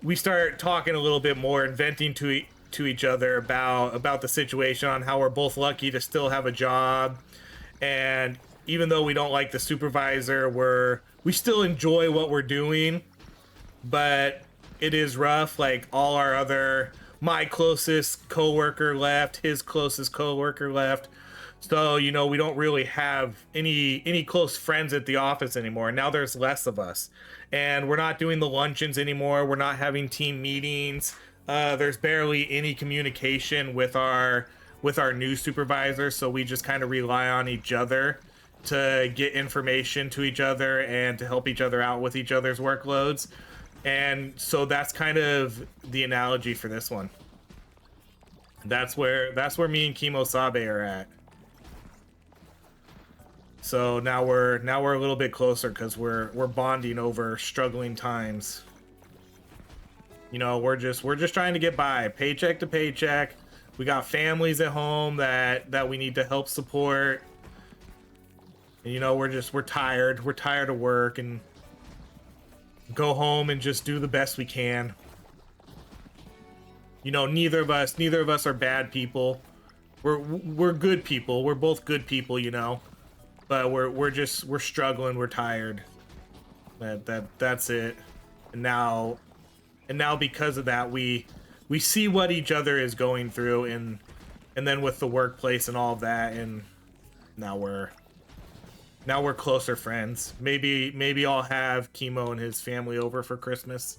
we start talking a little bit more and venting to each other about the situation, on how we're both lucky to still have a job, and even though we don't like the supervisor, we still enjoy what we're doing, but it is rough. Like, all our other, my closest coworker left, his closest coworker left, so, you know, we don't really have any close friends at the office anymore. Now there's less of us, and we're not doing the luncheons anymore, we're not having team meetings. There's barely any communication with our new supervisor, so we just kind of rely on each other to get information to each other and to help each other out with each other's workloads. And so that's kind of the analogy for this one. That's where me and Kimosabe are at. So now we're a little bit closer because we're bonding over struggling times. You know, we're just trying to get by, paycheck to paycheck. We got families at home that we need to help support. And, you know, we're tired. We're tired of work and go home and just do the best we can. You know, neither of us are bad people. We're good people. We're both good people, you know. But we're struggling. We're tired. That's it. And now because of that, we see what each other is going through, and then with the workplace and all of that, and now we're closer friends. Maybe I'll have Chemo and his family over for Christmas.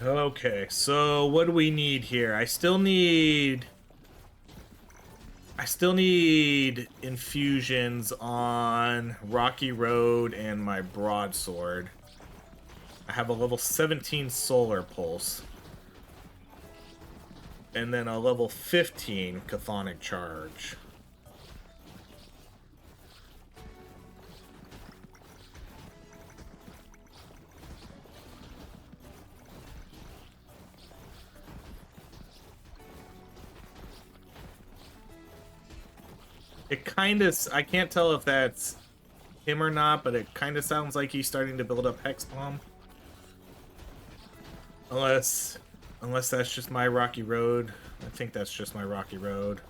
Okay, so what do we need here? I still need infusions on Rocky Road and my broadsword. I have a level 17 solar pulse. And then a level 15 chthonic charge. It kind of, I can't tell if that's him or not, but it kind of sounds like he's starting to build up Hex Bomb. Unless that's just my Rocky Road. I think that's just my Rocky Road.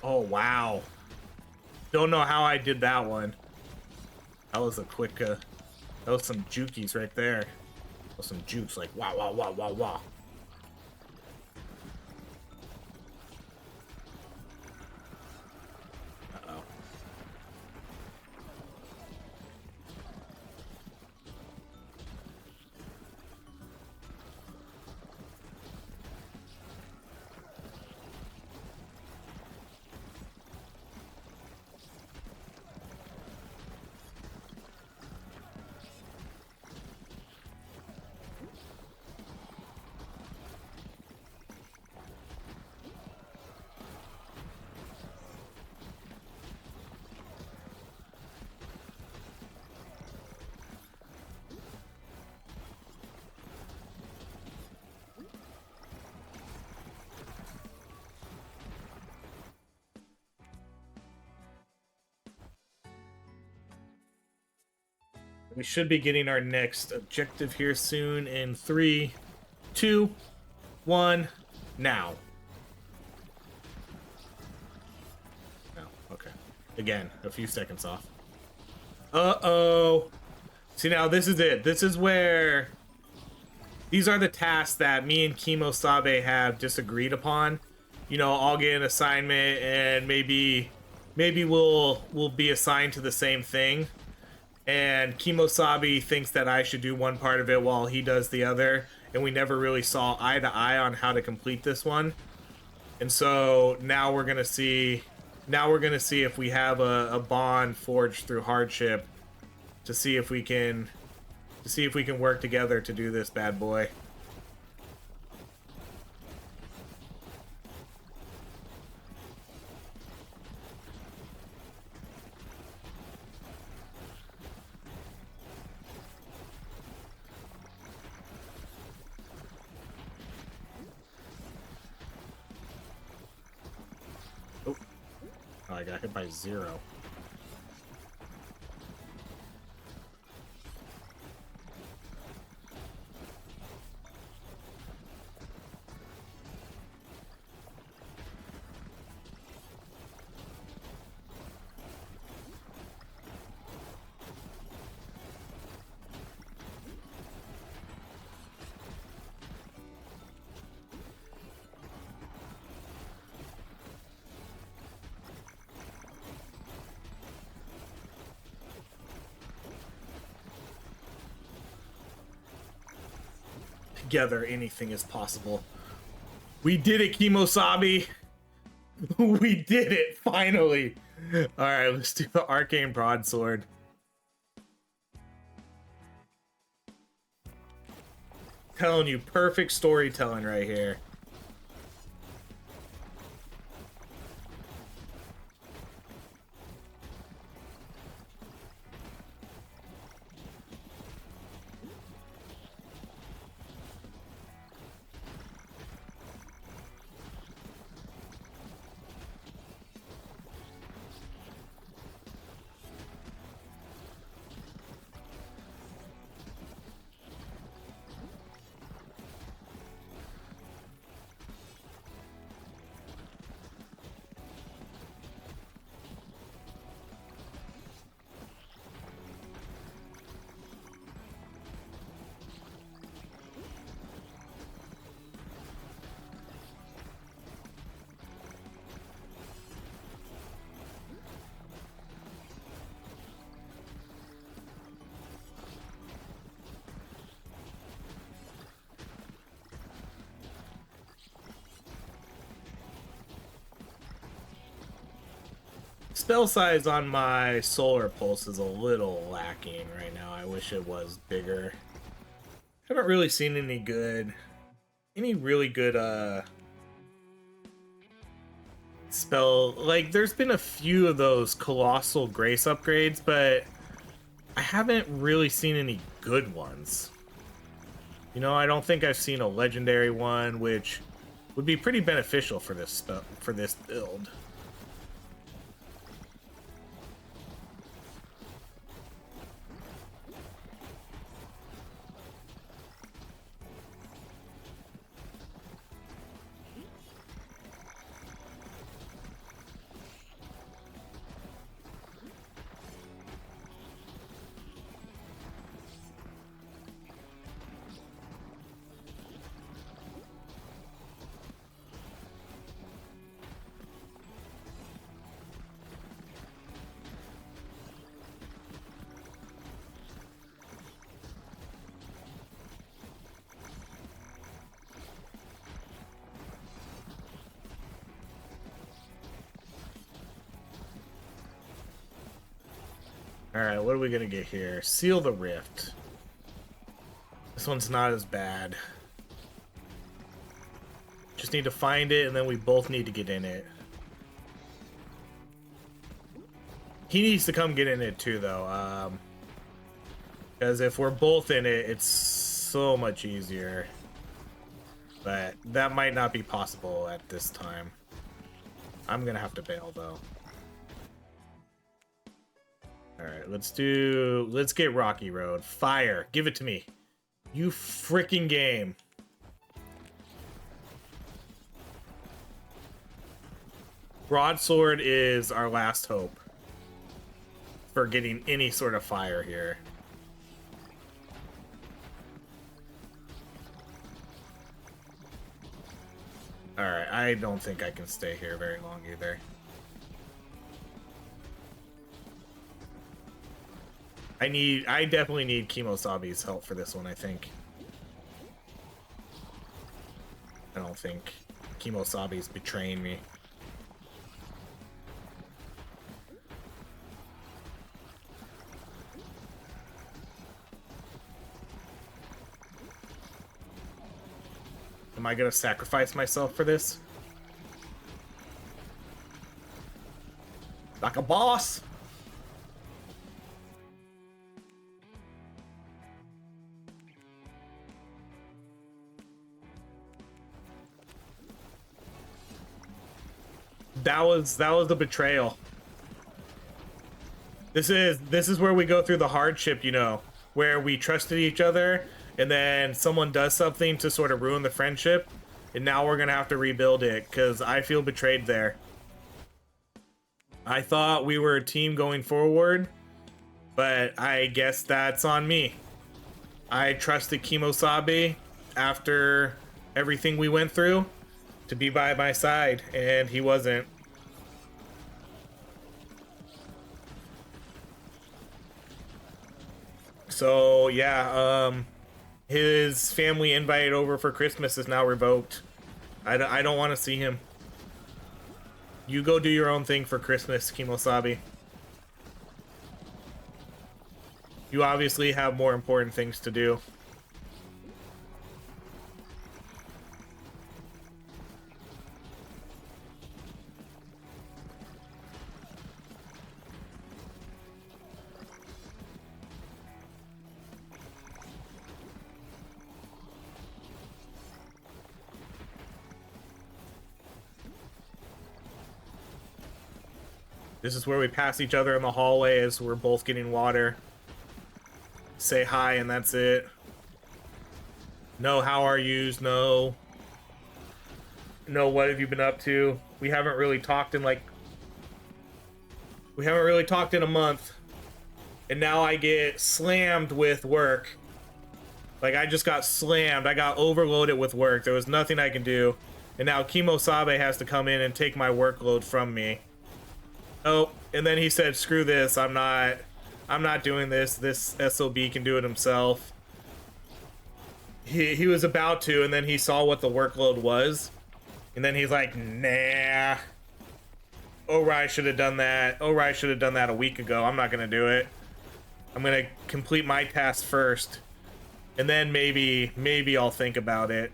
Oh, wow. Don't know how I did that one. That was a quick, that was some jukies right there. That was some jukes, like, wow, wow, wow, wow, wow. Uh-oh. We should be getting our next objective here soon in 3, 2, 1, now. No, okay. Again, a few seconds off. Uh-oh. See, now this is it. This is where... These are the tasks that me and Kimo Sabe have disagreed upon. You know, I'll get an assignment and maybe we'll be assigned to the same thing. And Kimosabi thinks that I should do one part of it while he does the other, and we never really saw eye to eye on how to complete this one. And so now we're gonna see if we have a bond forged through hardship to see if we can work together to do this bad boy. Oh, I got hit by 0. together, anything is possible. We did it, Kimosabi. We did it, finally. All right, let's do the arcane broadsword. Telling you, perfect storytelling right here. Spell size on my solar pulse is a little lacking right now. I wish it was bigger. Haven't really seen any really good spell, like there's been a few of those colossal grace upgrades, but I haven't really seen any good ones. You know, I don't think I've seen a legendary one, which would be pretty beneficial for this build. Alright, what are we gonna get here? Seal the Rift. This one's not as bad. Just need to find it, and then we both need to get in it. He needs to come get in it too, though. Because if we're both in it, it's so much easier. But that might not be possible at this time. I'm gonna have to bail, though. Alright, let's get Rocky Road. Fire, give it to me. You freaking game. Broadsword is our last hope for getting any sort of fire here. Alright, I don't think I can stay here very long either. I definitely need Kimosabi's help for this one, I think. I don't think Kimosabi's betraying me. Am I gonna sacrifice myself for this? Like a boss! That was the betrayal. This is where we go through the hardship, you know, where we trusted each other and then someone does something to sort of ruin the friendship, and now we're gonna have to rebuild it because I feel betrayed there. I thought we were a team going forward, but I guess that's on me. I trusted Kimosabi after everything we went through to be by my side, and he wasn't. So yeah, His family invite over for Christmas is now revoked. I don't want to see him. You go do your own thing for Christmas, Kimosabi. You obviously have more important things to do. This is where we pass each other in the hallway as we're both getting water. Say hi and that's it. No, how are yous? No. No, what have you been up to? We haven't really talked in like... We haven't really talked in a month. And now I get slammed with work. Like, I just got slammed. I got overloaded with work. There was nothing I can do. And now Kimosabe has to come in and take my workload from me. Oh, and then he said, screw this, I'm not doing this. This SOB can do it himself. He was about to, and then he saw what the workload was. And then he's like, nah. Ori should have done that. Ori should have done that a week ago. I'm not gonna do it. I'm gonna complete my task first. And then maybe I'll think about it.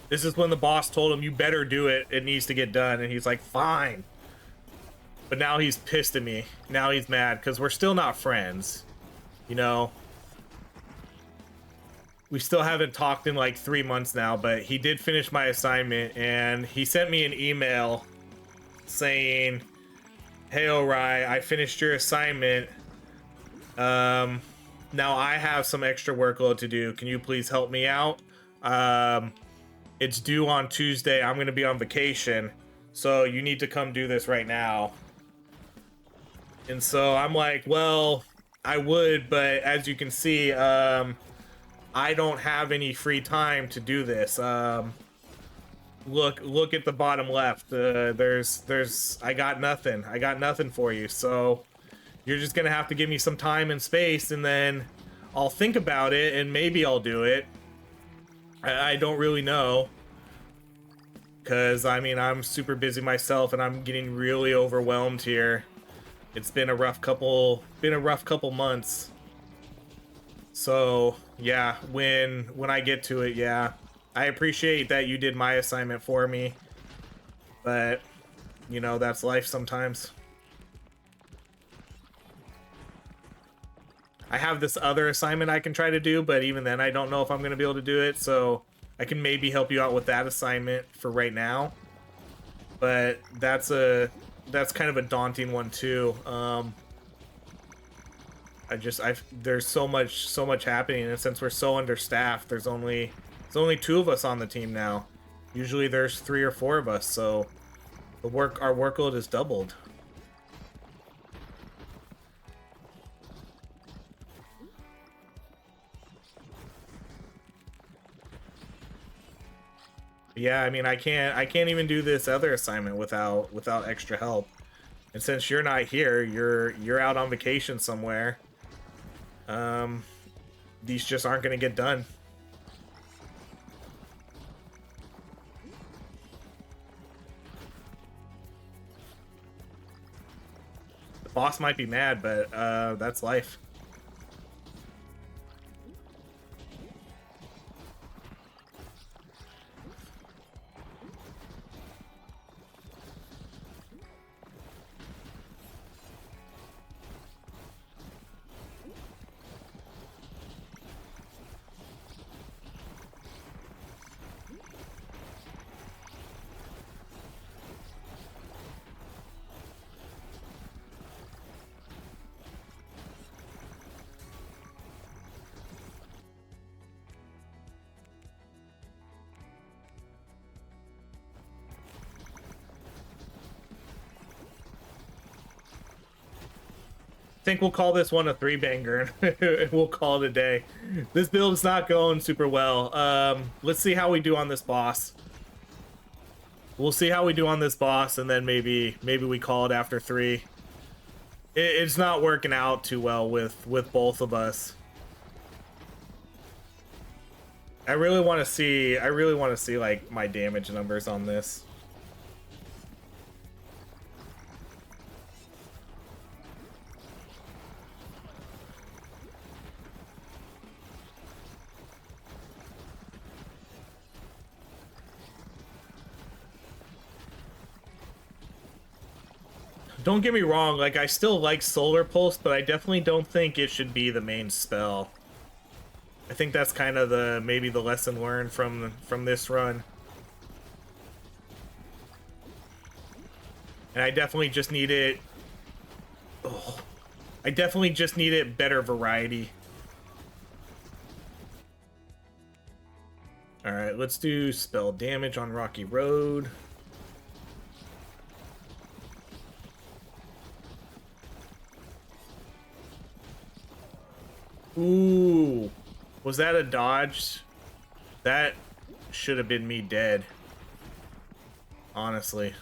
This is when the boss told him, you better do it. It needs to get done. And he's like, fine. But now he's pissed at me. Now he's mad because we're still not friends. You know? We still haven't talked in like 3 months now, but he did finish my assignment and he sent me an email saying, hey, Ori, I finished your assignment. Now I have some extra workload to do. Can you please help me out? It's due on Tuesday. I'm going to be on vacation. So you need to come do this right now. And so I'm like, well, I would, but as you can see, I don't have any free time to do this. Look at the bottom left. I got nothing. I got nothing for you. So you're just going to have to give me some time and space, and then I'll think about it and maybe I'll do it. I don't really know, because I mean, I'm super busy myself and I'm getting really overwhelmed here. It's been a rough couple months. So yeah, when I get to it, yeah, I appreciate that you did my assignment for me, but you know, that's life sometimes. I have this other assignment I can try to do, but even then I don't know if I'm going to be able to do it, so I can maybe help you out with that assignment for right now. But that's kind of a daunting one too. There's so much happening, and since we're so understaffed, there's only 2 of us on the team now. Usually there's 3 or 4 of us, so our workload is doubled. Yeah, I mean, I can't even do this other assignment without extra help. And since you're not here, you're out on vacation somewhere. These just aren't gonna get done. The boss might be mad, but that's life. think we'll call this one a 3-banger. We'll call it a day. This build's not going super well. Let's see how we do on this boss. We'll see how we do on this boss, and then maybe we call it after 3. It's not working out too well with both of us. I really want to see like my damage numbers on this. Don't get me wrong, like, I still like Solar Pulse, but I definitely don't think it should be the main spell. I think that's kind of maybe the lesson learned from this run. And I definitely just need it... Oh, I definitely just need it better variety. Alright, let's do spell damage on Rocky Road. Ooh, was that a dodge? That should have been me dead, honestly.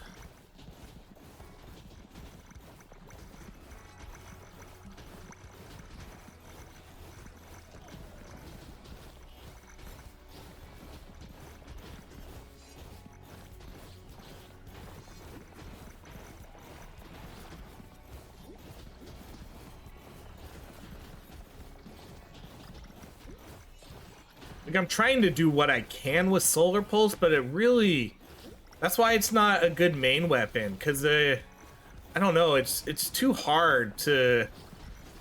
Like, I'm trying to do what I can with Solar Pulse, but it really... That's why it's not a good main weapon, because I don't know, it's too hard to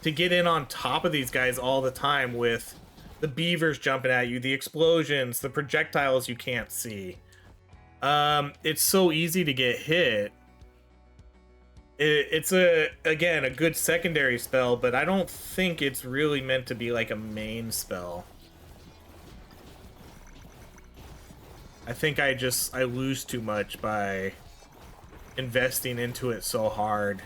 get in on top of these guys all the time with the beavers jumping at you, the explosions, the projectiles you can't see. It's so easy to get hit. It's again, a good secondary spell, but I don't think it's really meant to be like a main spell. I think I lose too much by investing into it so hard.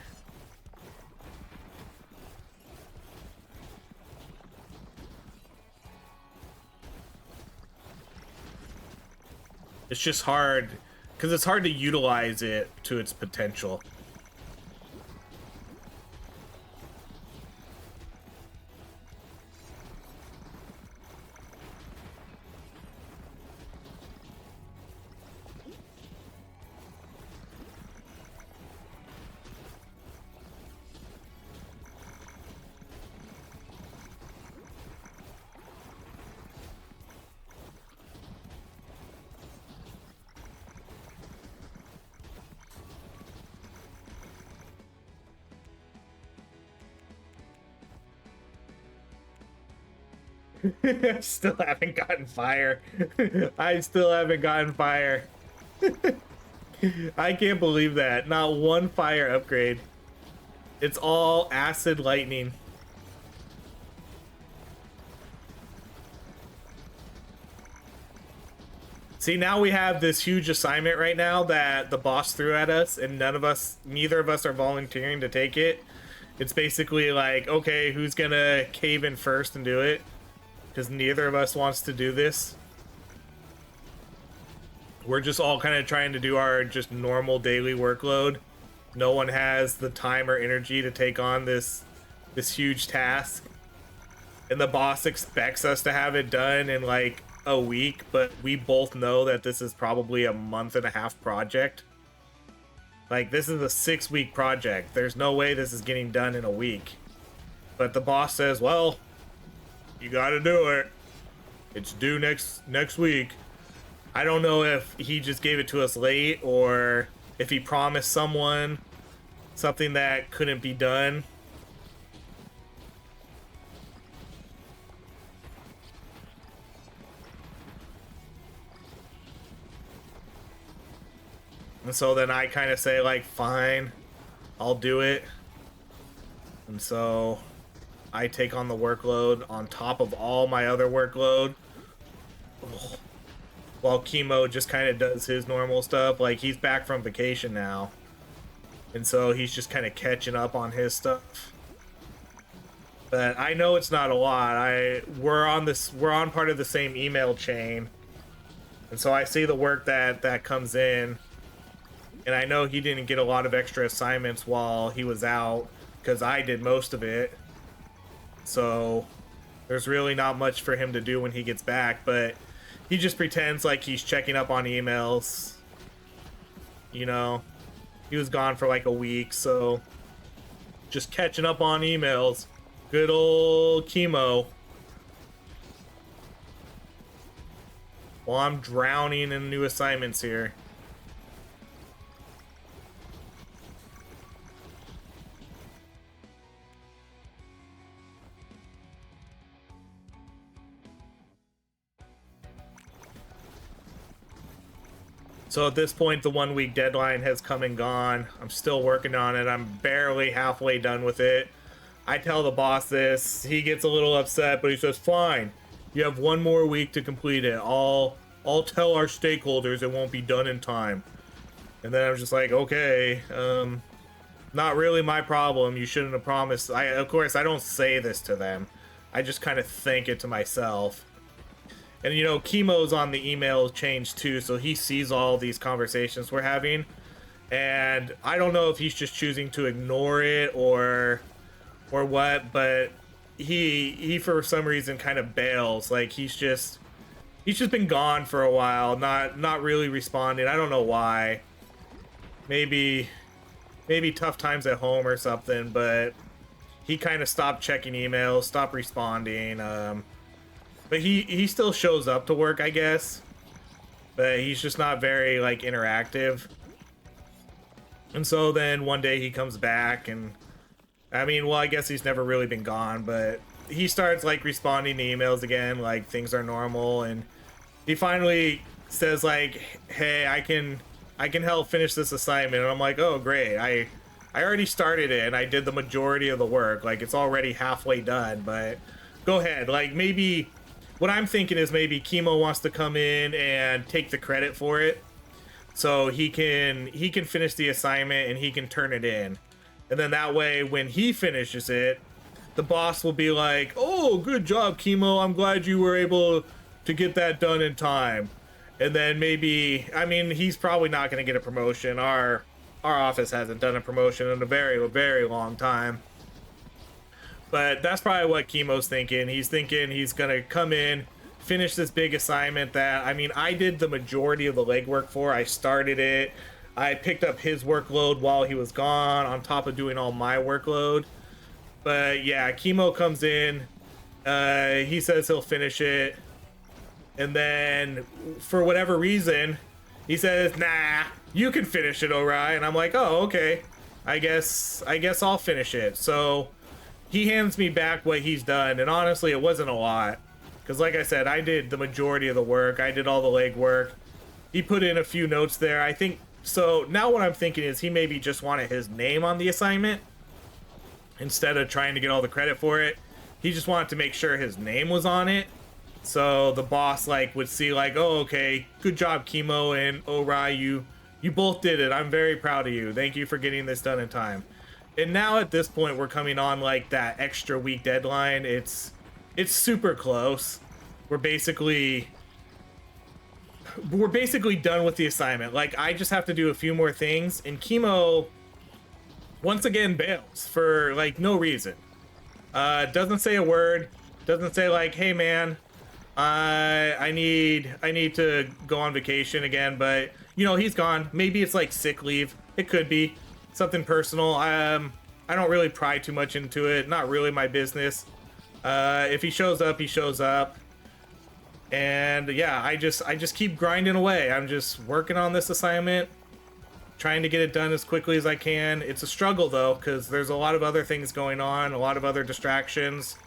It's just hard, because it's hard to utilize it to its potential. Still haven't gotten fire. I still haven't gotten fire. I can't believe that. Not one fire upgrade. It's all acid lightning. See, now we have this huge assignment right now that the boss threw at us, and neither of us are volunteering to take it. It's basically like, okay, who's gonna cave in first and do it? Because neither of us wants to do this. We're just all kind of trying to do our just normal daily workload. No one has the time or energy to take on this huge task. And the boss expects us to have it done in like a week, but we both know that this is probably a 1.5-month project. Like, this is a 6-week project. There's no way this is getting done in a week. But the boss says, well, you gotta do it. It's due next week. I don't know if he just gave it to us late or if he promised someone something that couldn't be done. And so then I kind of say, like, fine, I'll do it. And so I take on the workload on top of all my other workload. Ugh. While Chemo just kind of does his normal stuff. Like, he's back from vacation now. And so he's just kind of catching up on his stuff. but I know it's not a lot. We're on part of the same email chain, and so I see the work that comes in, and I know he didn't get a lot of extra assignments while he was out because I did most of it. So there's really not much for him to do when he gets back, but he just pretends like he's checking up on emails. You know, he was gone for like a week, so just catching up on emails. Good old Chemo. While I'm drowning in new assignments here. So at this point, the 1 week deadline has come and gone. I'm still working on it. I'm barely halfway done with it. I tell the boss this. He gets a little upset, but he says, fine. You have 1 more week to complete it. I'll tell our stakeholders it won't be done in time. And then I was just like, okay, not really my problem. You shouldn't have promised. Of course, I don't say this to them. I just kind of think it to myself. And, you know, Chemo's on the email change too, so he sees all these conversations we're having. And I don't know if he's just choosing to ignore it or what, but he for some reason kind of bails. Like he's just been gone for a while, not really responding. I don't know why. Maybe tough times at home or something, but he kind of stopped checking emails, stopped responding. But he still shows up to work, I guess. But he's just not very, like, interactive. And so then one day he comes back and... I mean, well, I guess he's never really been gone, but he starts, like, responding to emails again, like, things are normal. And he finally says, like, hey, I can help finish this assignment. And I'm like, oh, great. I already started it and I did the majority of the work. Like, it's already halfway done, but go ahead. Like, maybe... What I'm thinking is maybe Chemo wants to come in and take the credit for it, so he can finish the assignment and he can turn it in, and then that way when he finishes it, the boss will be like, "Oh, good job, Chemo. I'm glad you were able to get that done in time." And then maybe, I mean, he's probably not going to get a promotion. Our office hasn't done a promotion in a very, very long time. But that's probably what Chemo's thinking. He's thinking he's going to come in, finish this big assignment that, I mean, I did the majority of the legwork for. I started it. I picked up his workload while he was gone, on top of doing all my workload. But yeah, Chemo comes in. He says he'll finish it. And then, for whatever reason, he says, nah, you can finish it, Orion. And I'm like, oh, okay. I guess I'll finish it. So... he hands me back what he's done, and honestly, it wasn't a lot. Because like I said, I did the majority of the work. I did all the legwork. He put in a few notes there. I think, so now what I'm thinking is he maybe just wanted his name on the assignment. Instead of trying to get all the credit for it. He just wanted to make sure his name was on it. So the boss, like, would see, like, oh, okay, good job, Chemo and Ori, you both did it. I'm very proud of you. Thank you for getting this done in time. And now at this point, we're coming on like that extra week deadline. It's super close. We're basically done with the assignment. Like, I just have to do a few more things, and Chemo once again bails for like no reason. Doesn't say a word. Doesn't say like, hey man, I need to go on vacation again. But you know, he's gone. Maybe it's like sick leave. It could be something personal. I don't really pry too much into it. Not really my business. If he shows up, he shows up. And yeah, I just keep grinding away. I'm just working on this assignment, trying to get it done as quickly as I can. It's a struggle though, because there's a lot of other things going on, a lot of other distractions.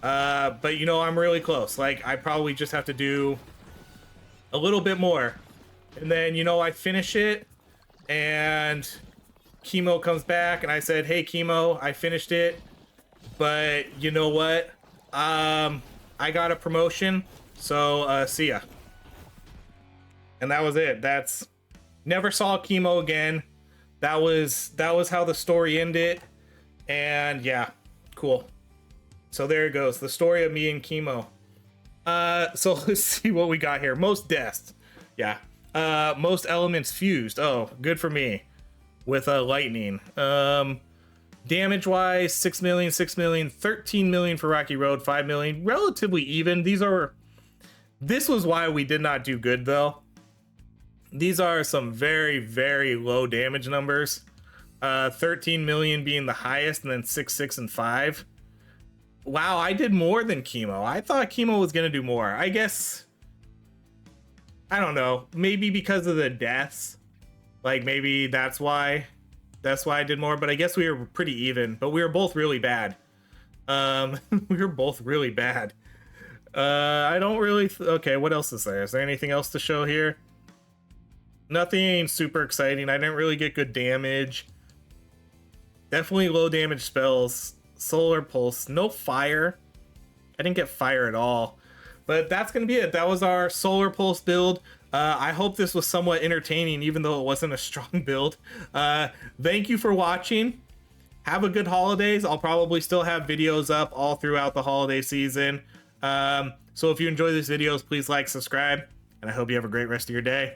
But you know, I'm really close. Like, I probably just have to do a little bit more. And then, you know, I finish it, and Chemo comes back, and I said, hey Chemo, I finished it, but you know what? I got a promotion, so see ya. And that was it. That's never saw Chemo again. That was how the story ended. And yeah, cool. So there it goes. The story of me and chemo. So let's see what we got here. Most deaths. Yeah. Most elements fused. Oh, good for me. With lightning. Damage wise, 6 million, 6 million, 13 million for Rocky Road, 5 million. Relatively even. This was why we did not do good though. These are some very, very low damage numbers. 13 million being the highest, and then 6, 6, and 5. Wow, I did more than chemo. I thought chemo was gonna do more. I guess, I don't know, maybe because of the deaths. Like maybe that's why I did more, but I guess we were pretty even, but we were both really bad. We were both really bad. I don't really, okay, what else is there? Is there anything else to show here? Nothing super exciting. I didn't really get good damage. Definitely low damage spells. Solar pulse, no fire. I didn't get fire at all. But that's gonna be it. That was our solar pulse build. I hope this was somewhat entertaining, even though it wasn't a strong build. Thank you for watching. Have a good holidays. I'll probably still have videos up all throughout the holiday season. So if you enjoy these videos, please like, subscribe, and I hope you have a great rest of your day.